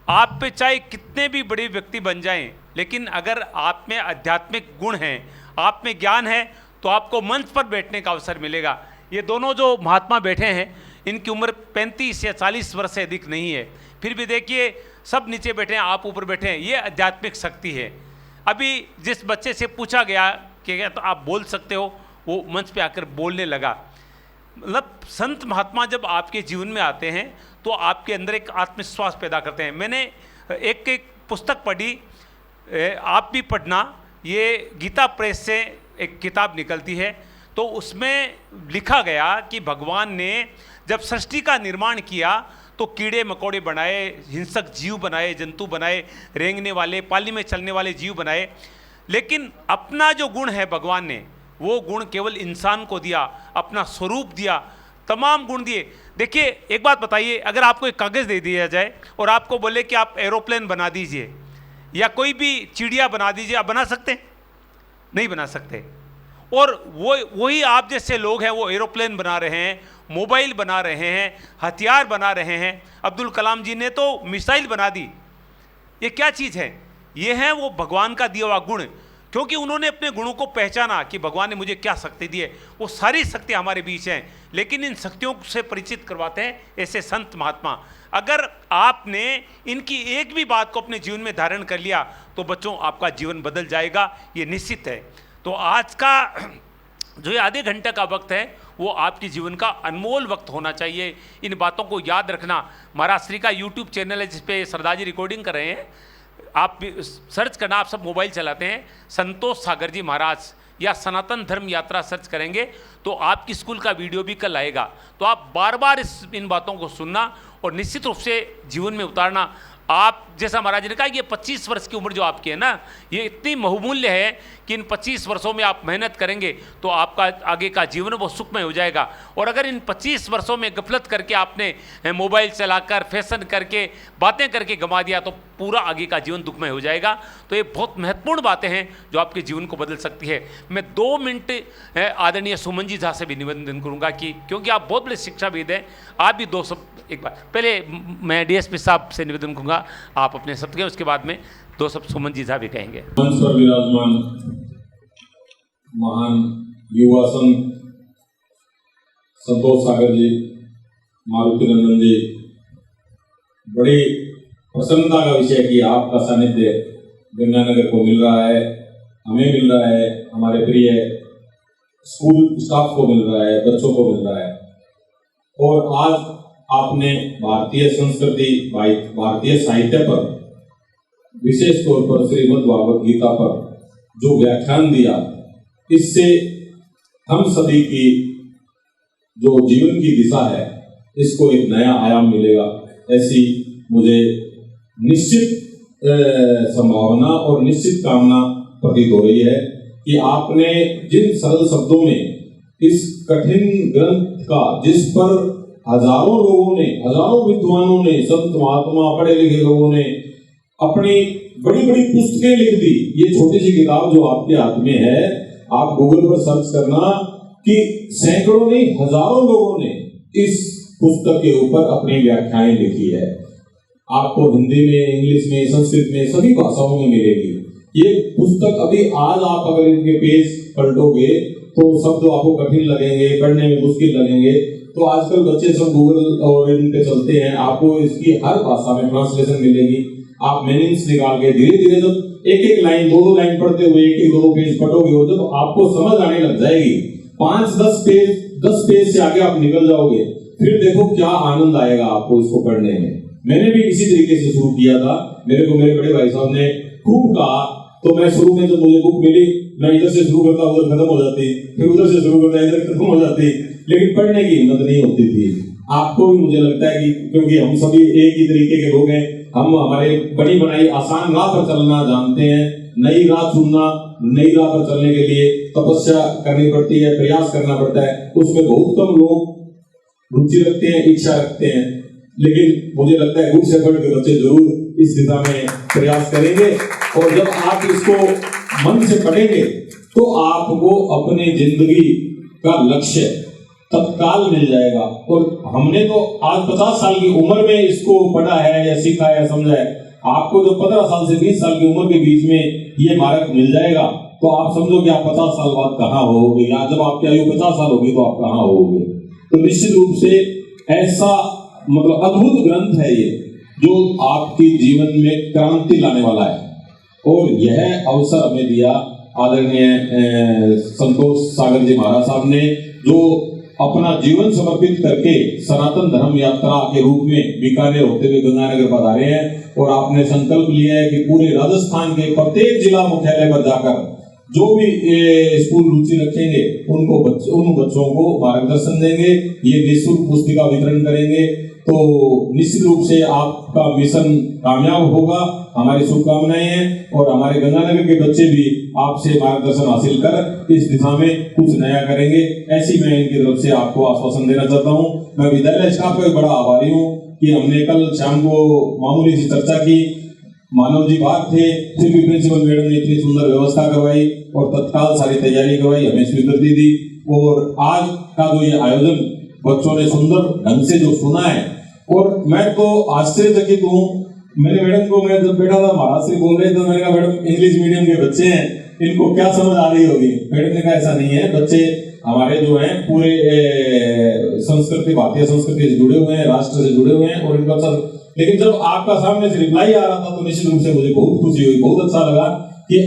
आप पे चाहे कितने भी बड़े व्यक्ति बन जाएं, लेकिन अगर आप में आध्यात्मिक गुण हैं, आप में ज्ञान है, तो आपको मंच पर बैठने का अवसर मिलेगा। ये दोनों जो महात्मा बैठे हैं, इनकी उम्र 35 या 40 वर्ष से अधिक नहीं है, फिर भी देखिए सब नीचे बैठे हैं, आप ऊपर बैठे हैं। ये आध्यात्मिक शक्ति है। अभी जिस बच्चे से पूछा गया कि क्या तो आप बोल सकते हो, वो मंच पे आकर बोलने लगा। मतलब संत महात्मा जब आपके जीवन में आते हैं तो आपके अंदर एक आत्मविश्वास पैदा करते हैं। मैंने एक पुस्तक पढ़ी, आप भी पढ़ना, ये गीता प्रेस से एक किताब निकलती है, तो उसमें लिखा गया कि भगवान ने जब सृष्टि का निर्माण किया तो कीड़े मकोड़े बनाए, हिंसक जीव बनाए, जंतु बनाए, रेंगने वाले, पानी में चलने वाले जीव बनाए, लेकिन अपना जो गुण है भगवान ने वो गुण केवल इंसान को दिया, अपना स्वरूप दिया, तमाम गुण दिए। देखिए एक बात बताइए, अगर आपको एक कागज़ दे दिया जाए और आपको बोले कि आप एरोप्लेन बना दीजिए या कोई भी चिड़िया बना दीजिए, आप बना सकते हैं? नहीं बना सकते। और वही आप जैसे लोग हैं वो एरोप्लेन बना रहे हैं, मोबाइल बना रहे हैं, हथियार बना रहे हैं। अब्दुल कलाम जी ने तो मिसाइल बना दी। ये क्या चीज़ है? ये है वो भगवान का दिया हुआ गुण, क्योंकि उन्होंने अपने गुणों को पहचाना कि भगवान ने मुझे क्या शक्ति दी है। वो सारी शक्ति हमारे बीच हैं, लेकिन इन शक्तियों से परिचित करवाते हैं ऐसे संत महात्मा। अगर आपने इनकी एक भी बात को अपने जीवन में धारण कर लिया तो बच्चों आपका जीवन बदल जाएगा, ये निश्चित है। तो आज का जो ये आधे घंटे का वक्त है वो आपके जीवन का अनमोल वक्त होना चाहिए। इन बातों को याद रखना। महाराज श्री का यूट्यूब चैनल है जिस पे सरदार जी रिकॉर्डिंग कर रहे हैं, आप सर्च करना, आप सब मोबाइल चलाते हैं, संतोष सागर जी महाराज या सनातन धर्म यात्रा सर्च करेंगे तो आपकी स्कूल का वीडियो भी कल आएगा। तो आप बार बार इन बातों को सुनना और निश्चित रूप से जीवन में उतारना। आप जैसा महाराज ने कहा ये 25 वर्ष की उम्र जो आपकी है ना, ये इतनी बहुमूल्य है कि इन 25 वर्षों में आप मेहनत करेंगे तो आपका आगे का जीवन वो सुखमय हो जाएगा। और अगर इन 25 वर्षों में गफलत करके आपने मोबाइल चलाकर, फैशन करके, बातें करके गंवा दिया तो पूरा आगे का जीवन दुखमय हो जाएगा। तो ये बहुत महत्वपूर्ण बातें हैं जो आपके जीवन को बदल सकती है। मैं 2 मिनट आदरणीय सुमन जी झा से भी निवेदन करूँगा कि क्योंकि आप बहुत बड़े शिक्षाविद हैं, आप भी 2 शब्द एक बार पहले मैं डीएसपी साहब से निवेदन करूँगा, आप अपने शब्द कहें, उसके बाद में 2 शब्द सुमन जी साहब भी कहेंगे। मंच पर विराजमान महान युवा संत संतोष सागर जी, मारुति नंदन जी, बड़ी प्रसन्नता का विषय कि आपका सानिध्य गंगानगर को मिल रहा है, हमें मिल रहा है, हमारे प्रिय स्कूल स्टाफ को मिल रहा है, बच्चों को मिल रहा है। और आज आपने भारतीय संस्कृति, भारतीय साहित्य पर, विशेष तौर पर श्रीमद् भागवत गीता पर जो व्याख्यान दिया, इससे हम सभी की जो जीवन की दिशा है इसको एक नया आयाम मिलेगा, ऐसी मुझे निश्चित संभावना और निश्चित कामना प्रतीत हो रही है कि आपने जिन सरल शब्दों में इस कठिन ग्रंथ का, जिस पर हजारों लोगों ने, हजारों विद्वानों ने, संत महात्मा, पढ़े लिखे लोगों ने अपनी बड़ी बड़ी पुस्तकें लिख दी। ये छोटी सी किताब जो आपके हाथ में है, आप गूगल पर सर्च करना कि सैकड़ों नहीं हजारों लोगों ने इस पुस्तक के ऊपर अपनी व्याख्याएं लिखी है। आपको हिंदी में, इंग्लिश में, संस्कृत में, सभी भाषाओं में मिलेगी। ये पुस्तक अभी आज आप अगर इनके पेज पलटोगे तो शब्द आपको कठिन लगेंगे, पढ़ने में मुश्किल लगेंगे। तो आजकल बच्चे सब गूगल और इन पे चलते हैं, आपको इसकी हर भाषा में ट्रांसलेशन मिलेगी। आप मीनिंग्स निकाल के धीरे धीरे जब एक एक लाइन, 2-2 लाइन पढ़ते हुए एक एक 2 पेज पढ़ोगे हो तो आपको समझ आने लग जाएगी। 5-10 पेज, 10 पेज से आगे आप निकल जाओगे, फिर देखो क्या आनंद आएगा आपको इसको पढ़ने में। मैंने भी इसी तरीके से शुरू किया था। मेरे को मेरे बड़े भाई साहब ने खूब कहा, तो मैं शुरू में जब मुझे बुक मिली, मैं इधर से शुरू करता उधर खत्म हो जाती, फिर उधर से शुरू करता इधर खत्म हो जाती, लेकिन पढ़ने की हिम्मत नहीं होती थी। आपको भी मुझे लगता है कि क्योंकि हम सभी एक ही तरीके के लोग हैं, हम हमारे बनी बनाई आसान राह पर चलना जानते हैं। नई राह चुनना, नई राह पर चलने के लिए तपस्या करनी पड़ती है, प्रयास करना पड़ता है। उसमें बहुत कम लोग रुचि रखते हैं, इच्छा रखते हैं, लेकिन मुझे लगता है गुड शेफर्ड के बच्चे जरूर इस दिशा में प्रयास करेंगे। और जब आप इसको मन से पढ़ेंगे तो आपको अपनी जिंदगी का लक्ष्य तत्काल मिल जाएगा। और हमने तो आज 50 साल की उम्र में इसको पढ़ा है या सीखा है, समझा है। आपको जो 15 साल से 20 साल की उम्र के बीच में ये मार्ग मिल जाएगा तो आप समझो कि आप 50 साल बाद कहाँ होगे, या जब आपकी आयु 50 साल होगी तो आप कहाँ होगे। तो निश्चित रूप से ऐसा मतलब अद्भुत ग्रंथ है ये, जो आपके जीवन में क्रांति लाने वाला है। और यह अवसर हमें दिया आदरणीय संतोष सागर जी महाराज साहब ने, जो अपना जीवन समर्पित करके सनातन धर्म यात्रा के रूप में बीकानेर होते हुए गंगानगर पधारे हैं। और आपने संकल्प लिया है कि पूरे राजस्थान के प्रत्येक जिला मुख्यालय पर जाकर जो भी स्कूल रुचि रखेंगे उन बच्चों को मार्गदर्शन देंगे। ये निःशुल्क पुस्तिका वितरण करेंगे। तो निश्चित रूप से आपका मिशन कामयाब होगा। हमारी शुभकामनाएं हैं और हमारे गंगानगर के बच्चे भी आपसे मार्गदर्शन हासिल कर इस दिशा में कुछ नया करेंगे, ऐसी मैं इनकी तरफ से आपको आश्वासन देना चाहता हूं। मैं विद्यालय स्टाफ का बड़ा आभारी हूं कि हमने कल शाम को मामूली सी चर्चा की, मानव जी बाहर थे, फिर भी प्रिंसिपल मैडम ने इतनी सुंदर व्यवस्था करवाई और तत्काल सारी तैयारी करवाई, हमें स्वीकृति दी। और आज का जो ये आयोजन बच्चों ने सुंदर ढंग से जो सुना है, और मैं तो आश्चर्यचकित हूँ। मेरे मैडम को मैं जब बैठा था महाराष्ट्री बोल रहे तो मैंने कहा मैडम इंग्लिश मीडियम के बच्चे हैं, इनको क्या समझ आ रही होगी। मैडम ने कहा ऐसा नहीं है, बच्चे हमारे जो हैं पूरे संस्कृति, भारतीय संस्कृति से जुड़े हुए हैं, राष्ट्र से जुड़े हुए हैं और इनका सब। लेकिन जब आपका सामने से रिप्लाई आ रहा था तो निश्चित रूप से मुझे बहुत खुशी हुई, बहुत अच्छा लगा कि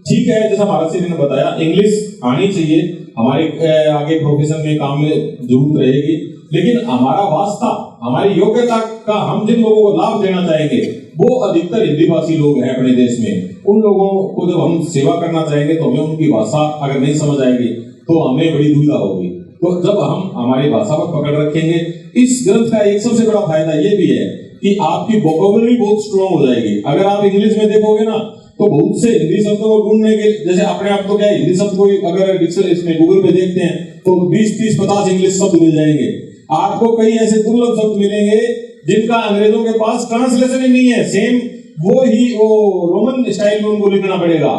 ठीक है, जैसा महाराष्ट्री ने बताया इंग्लिश आनी चाहिए, हमारे आगे प्रोफेशन में काम में जरूरत रहेगी, लेकिन हमारा वास्ता, हमारी योग्यता का हम जिन लोगों को लाभ देना चाहेंगे वो अधिकतर हिंदी भाषी लोग हैं अपने देश में। उन लोगों को जब हम सेवा करना चाहेंगे तो हमें उनकी भाषा अगर नहीं समझ आएगी तो हमें बड़ी दुविधा होगी। तो जब हम हमारी भाषा पर पकड़ रखेंगे, इस ग्रंथ का एक सबसे बड़ा फायदा ये भी है कि आपकी वोकैबुलरी बहुत स्ट्रॉन्ग हो जाएगी। अगर आप इंग्लिश में देखोगे ना तो बहुत से हिंदी शब्दों को ढूंढने के, जैसे अपने आप तो क्या हिंदी शब्द को अगर इसमें गूगल पे देखते हैं तो 20, 30, 50 इंग्लिश शब्द मिल जाएंगे। आपको कई ऐसे दुर्लभ शब्द मिलेंगे जिनका अंग्रेजों के पास ट्रांसलेशन ही नहीं है, सेम वो ही वो रोमन स्टाइल में उनको लिखना पड़ेगा।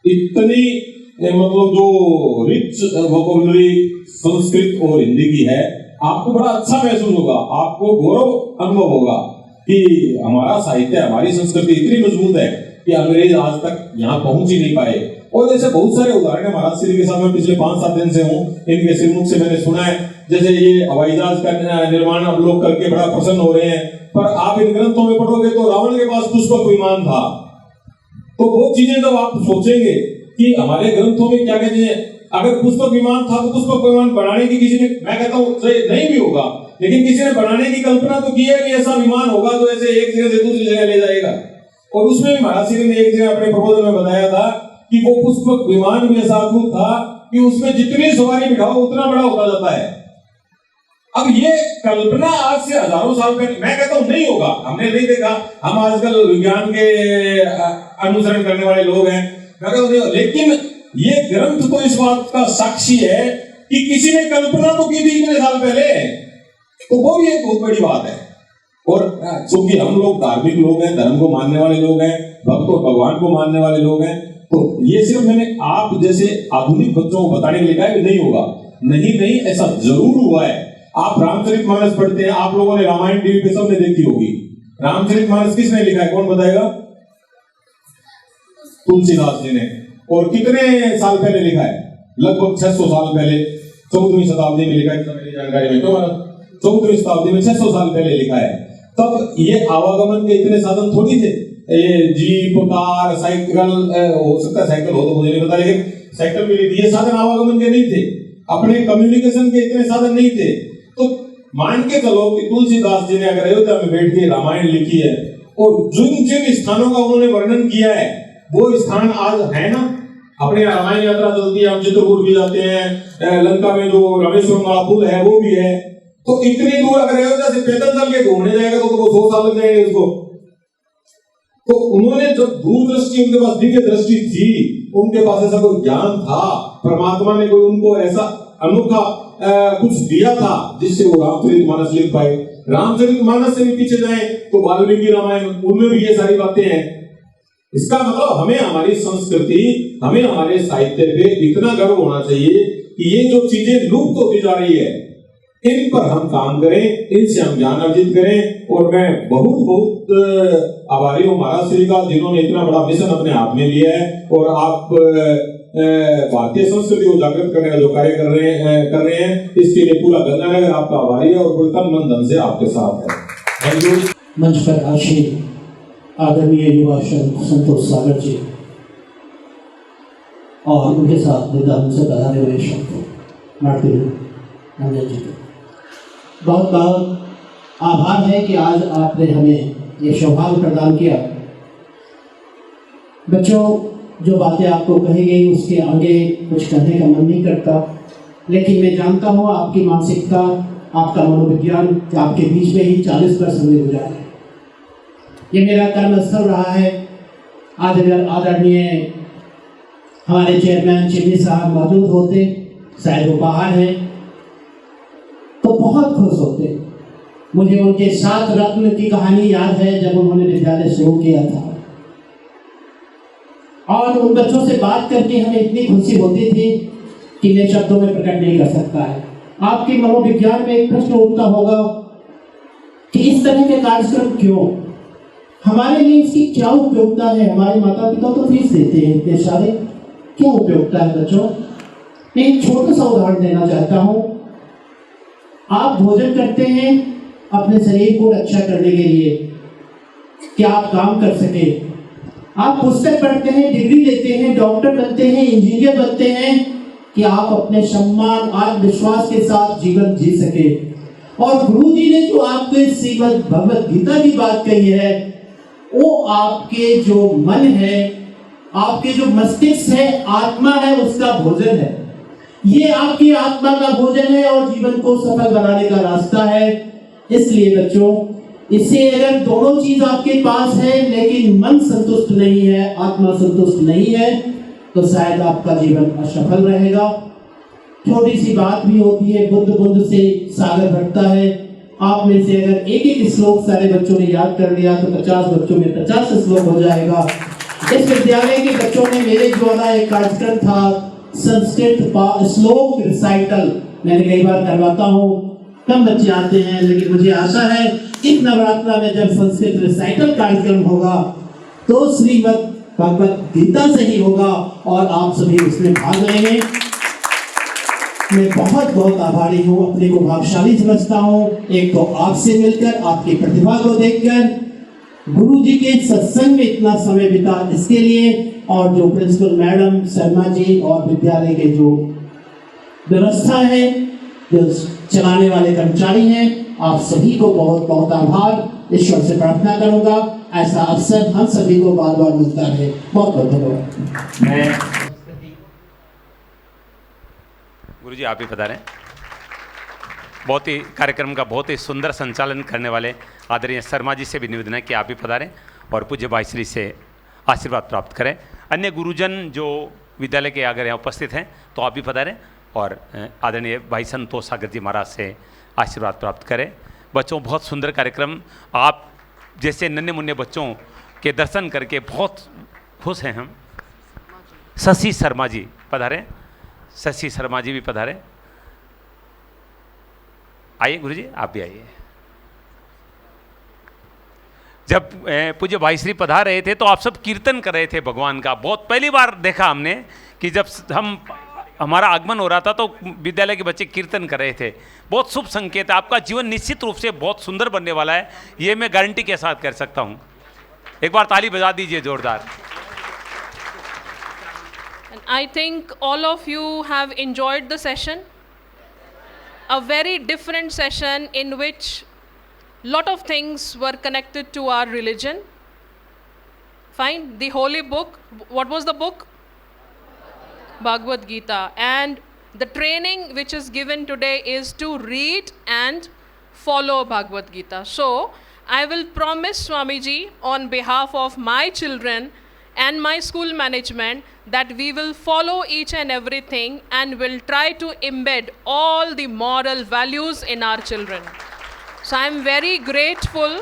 इतनी मतलब जो रिच वोकैबुलरी संस्कृत और हिंदी की है, आपको बड़ा अच्छा महसूस होगा, आपको गौरव अनुभव होगा कि हमारा साहित्य, हमारी संस्कृति इतनी मजबूत है कि अंग्रेज आज तक यहाँ पहुंच ही नहीं पाए। और जैसे बहुत सारे उदाहरण है, महाराज श्री के साथ मैं पिछले 5-7 दिन से हूँ, इनके सिरमुख से मैंने सुना है, जैसे ये हवाई जहाज का निर्माण अब लोग करके बड़ा प्रसन्न हो रहे हैं। पर आप इन ग्रंथों में पढ़ोगे तो रावण के पास पुष्पक विमान था। तो वो चीजें जब आप सोचेंगे कि हमारे ग्रंथों में क्या कहते हैं, अगर पुष्पक विमान था तो पुष्पक विमान बनाने की किसी ने, मैं कहता हूँ नहीं भी होगा, लेकिन किसी ने बनाने की कल्पना तो की है कि ऐसा विमान होगा तो ऐसे एक जगह से दूसरी जगह ले जाएगा। और उसमें महाराज श्री ने एक जगह अपने प्रबोधन में बताया था कि वो पुष्पक विमान भी ऐसा अद्भुत था कि उसमें जितनी सवारी बिठाओ उतना बड़ा होता जाता है। अब ये कल्पना आज से हजारों साल पहले, मैं कहता हूं नहीं होगा, हमने नहीं देखा, हम आजकल विज्ञान के अनुसरण करने वाले लोग हैं, मैं कहता हूं, लेकिन ये ग्रंथ तो इस बात का साक्षी है कि किसी ने कल्पना तो की थी इतने साल पहले, तो वो भी एक बहुत बड़ी बात है। और चूंकि हम लोग धार्मिक लोग हैं, धर्म को मानने वाले लोग हैं, भक्त और भगवान को मानने वाले लोग हैं, तो ये सिर्फ मैंने आप जैसे आधुनिक बच्चों को बताने के लिए कहा कि नहीं होगा, नहीं, ऐसा जरूर हुआ है। आप रामचरितमानस पढ़ते हैं, आप लोगों ने रामायण टीवी पे सबने देखी होगी। रामचरितमानस किसने लिखा है, कौन बताएगा? तुलसीदास जी ने। और कितने साल पहले लिखा है? लगभग 600 साल पहले, 14वीं शताब्दी में लिखा है, मेरी जानकारी में तो 14वीं शताब्दी में 600 साल पहले लिखा है। तब ये आवागमन के इतने साधन थोड़ी थे, ये जीप, कार, साइकिल, हो सकता है साइकिल हो तो मुझे नहीं पता, लेकिन साइकिल भी नहीं थी, ये साधन आवागमन के नहीं थे, अपने कम्युनिकेशन के इतने साधन नहीं थे। तो मान के चलो कि तुलसीदास जी ने अगर अयोध्या में बैठ के रामायण लिखी है और जिन जिन स्थानों का उन्होंने वर्णन किया है वो स्थान आज है ना, अपने रामायण यात्रा चलती है, हम चित्रकूट भी जाते हैं, लंका में जो रामेश्वरम वाला पुल है वो भी है। तो इतनी दूर अगर अयोध्या से पैदल चल के घूमने जाएगा तो 100 साल लग जाएंगे उसको। तो उन्होंने जब दूरदृष्टि, उनके पास दिव्य दृष्टि थी, उनके पास ऐसा कोई ज्ञान था, परमात्मा ने कोई उनको ऐसा अनोखा कुछ दिया था जिससे वो रामचरितमानस लिख पाए। रामचरितमानस से भी पीछे जाएं तो वाल्मीकि रामायण, उनमें भी ये सारी बातें हैं। इसका मतलब हमें हमारी संस्कृति, हमें हमारे साहित्य पे इतना गर्व होना चाहिए कि ये जो चीजें लुप्त होती जा रही है इन पर हम काम करें, इनसे हम ज्ञान अर्जित करें। और मैं बहुत आभारी हूँ महाराज श्री का, जिन्होंने इतना बड़ा मिशन अपने हाथ में लिया है और आप भारतीय संस्कृति को जागृत करने का जो कार्य कर रहे हैं इसके लिए पूरा गंगानगर आपका आभारी है और पूरे तन मन धन से आपके साथ है। Thank you. मंच पर आशीन आदरणीय युवा संतोष सागर जी और उनके साथ वृंदावन से पधारे हुए शब्द मार्टिन नंदन जी को बहुत बहुत आभार है कि आज आपने हमें ये सौभाग्य प्रदान किया। बच्चों, जो बातें आपको कही गई उसके आगे कुछ कहने का मन नहीं करता, लेकिन मैं जानता हूँ आपकी मानसिकता, आपका मनोविज्ञान आपके बीच में ही 40 वर्ष में गुजरा है। ये मेरा कर्मस्थल रहा है। आज अगर आदरणीय हमारे चेयरमैन चिमनी साहब मौजूद होते, शायद वो बाहर हैं, तो बहुत खुश होते। मुझे उनके 7 रत्न की कहानी याद है जब उन्होंने विद्यालय शुरू किया था, और उन बच्चों से बात करके हमें इतनी खुशी होती थी कि मैं शब्दों में प्रकट नहीं कर सकता है। आपके मनोविज्ञान में एक प्रश्न उठता होगा कि इस तरह के कार्यक्रम क्यों, हमारे लिए इसकी क्या उपयोगिता है। हमारे माता पिता तो फीस देते हैं इतने सारे, क्या उपयोगिता है बच्चों। मैं एक छोटा सा उदाहरण देना चाहता हूँ। आप भोजन करते हैं अपने शरीर को रक्षा करने के लिए कि आप काम कर सके। आप पुस्तक पढ़ते हैं, डिग्री लेते हैं, डॉक्टर बनते हैं, इंजीनियर बनते हैं कि आप अपने सम्मान आत्मविश्वास के साथ जीवन जी सके। और गुरु जी ने जो आपके श्रीमद् भगवत गीता की बात कही है, वो आपके जो मन है, आपके जो मस्तिष्क है, आत्मा है, उसका भोजन है। ये आपकी आत्मा का भोजन है और जीवन को सफल बनाने का रास्ता है। इसलिए बच्चों, इससे अगर दोनों चीज आपके पास है लेकिन मन संतुष्ट नहीं है, आत्मा संतुष्ट नहीं है, तो शायद आपका जीवन असफल रहेगा। छोटी सी बात भी होती है, बुद्ध बुद्ध से सागर भरता है। आप में से अगर एक एक श्लोक सारे बच्चों ने याद कर लिया तो 50 बच्चों में 50 श्लोक हो जाएगा। इस विद्यालय के बच्चों ने मेरे द्वारा एक कार्यक्रम था संस्कृत श्लोक रिसाइटल, मैंने कई बार करवाता हूँ। कम बच्चे आते हैं, लेकिन मुझे आशा है इस नवरात्रा में जब संस्कृत रिसाइटल कार्यक्रम होगा तो श्रीमद् भगवत गीता से ही होगा और आप सभी उसमें भाग लेंगे। मैं बहुत बहुत आभारी हूँ, अपने को भाग्यशाली समझता हूँ। एक तो आपसे मिलकर, आपकी प्रतिभा को देखकर, गुरु जी के सत्संग में इतना समय बिता इसके लिए, और जो प्रिंसिपल मैडम शर्मा जी और विद्यालय के जो व्यवस्था है, जो चलाने वाले कर्मचारी हैं, आप सभी को बहुत बहुत आभार। ईश्वर से प्रार्थना करूंगा ऐसा अवसर हम सभी को बार बार मिलता रहे। बहुत बहुत धन्यवाद। गुरु जी, आप ही बता रहे हैं। बहुत ही कार्यक्रम का बहुत ही सुंदर संचालन करने वाले आदरणीय शर्मा जी से भी निवेदन है कि आप भी पधारें और पूज्य भाई श्री से आशीर्वाद प्राप्त करें। अन्य गुरुजन जो विद्यालय के अगर यहाँ उपस्थित हैं तो आप भी पधारें और आदरणीय भाई संतोष सागर जी महाराज से आशीर्वाद प्राप्त करें। बच्चों, बहुत सुंदर कार्यक्रम, आप जैसे नन्हे मुन्ने बच्चों के दर्शन करके बहुत खुश हैं हम। शशि शर्मा जी पधारें, शशि शर्मा जी भी पधारें। आइए गुरु जी, आप भी आइए। जब पूज्य भाई श्री पधार रहे थे तो आप सब कीर्तन कर रहे थे भगवान का। बहुत पहली बार देखा हमने कि जब हमारा आगमन हो रहा था तो विद्यालय के बच्चे कीर्तन कर रहे थे। बहुत शुभ संकेत है। आपका जीवन निश्चित रूप से बहुत सुंदर बनने वाला है, ये मैं गारंटी के साथ कर सकता हूँ। एक बार ताली बजा दीजिए जोरदार। I think all of you have enjoyed the session. A very different session in which lot of things were connected to our religion. Fine. The holy book, what was the book? Bhagavad Gita. And the training which is given today is to read and follow Bhagavad Gita. So I will promise Swamiji on behalf of my children and my school management that we will follow each and everything and will try to embed all the moral values in our children. So I am very grateful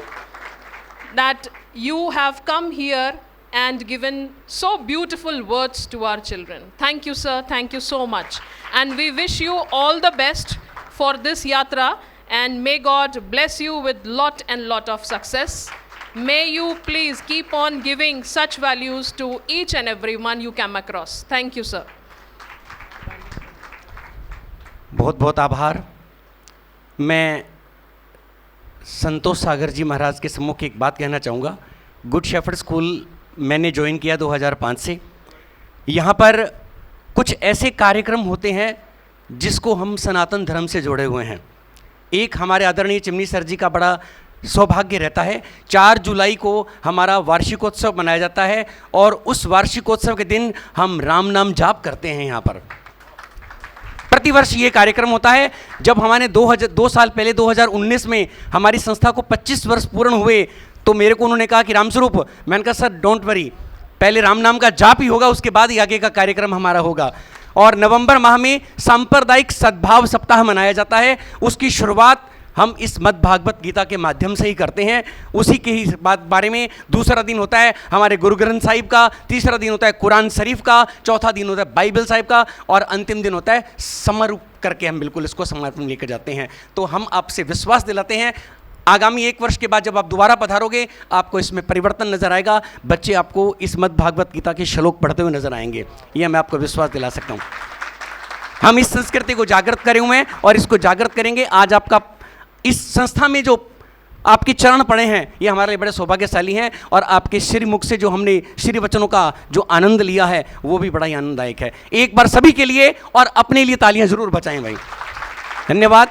that you have come here and given so beautiful words to our children. Thank you, sir. Thank you so much. And we wish you all the best for this yatra, and may God bless you with lot and lot of success. May you please keep on giving such values to each and every one you come across. Thank you, sir. बहुत बहुत आभार। मैं संतोष सागर जी महाराज के सम्मुख एक बात कहना चाहूँगा। गुड शेफर्ड स्कूल मैंने ज्वाइन किया 2005 से। यहाँ पर कुछ ऐसे कार्यक्रम होते हैं जिसको हम सनातन धर्म से जुड़े हुए हैं। एक हमारे आदरणीय चिमनी सर जी का बड़ा सौभाग्य रहता है। 4 जुलाई को हमारा वार्षिकोत्सव मनाया जाता है और उस वार्षिकोत्सव के दिन हम राम नाम जाप करते हैं। यहाँ पर प्रतिवर्ष ये कार्यक्रम होता है। जब हमारे 2 साल पहले 2019 में हमारी संस्था को 25 वर्ष पूर्ण हुए तो मेरे को उन्होंने कहा कि रामस्वरूप, मैंने कहा सर डोंट वरी, पहले राम नाम का जाप ही होगा, उसके बाद ही आगे का कार्यक्रम हमारा होगा। और नवंबर माह में सांप्रदायिक सद्भाव सप्ताह मनाया जाता है। उसकी शुरुआत हम इस मद् भागवत गीता के माध्यम से ही करते हैं। उसी के ही बारे में दूसरा दिन होता है हमारे गुरु ग्रंथ साहिब का, तीसरा दिन होता है कुरान शरीफ का, चौथा दिन होता है बाइबल साहिब का और अंतिम दिन होता है समारोह करके हम बिल्कुल इसको समापन लेकर जाते हैं। तो हम आपसे विश्वास दिलाते हैं आगामी 1 वर्ष के बाद जब आप दोबारा पधारोगे आपको इसमें परिवर्तन नजर आएगा। बच्चे आपको इस मद् भागवत गीता के श्लोक पढ़ते हुए नजर आएंगे, यह मैं आपको विश्वास दिला सकता हूँ। हम इस संस्कृति को जागृत करे हुए हैं और इसको जागृत करेंगे। आज आपका इस संस्था में जो आपके चरण पड़े हैं ये हमारे लिए बड़े सौभाग्यशाली हैं और आपके श्री मुख से जो हमने श्री वचनों का जो आनंद लिया है वो भी बड़ा ही आनंददायक है। एक बार सभी के लिए और अपने लिए तालियां जरूर बजाएं भाई। धन्यवाद।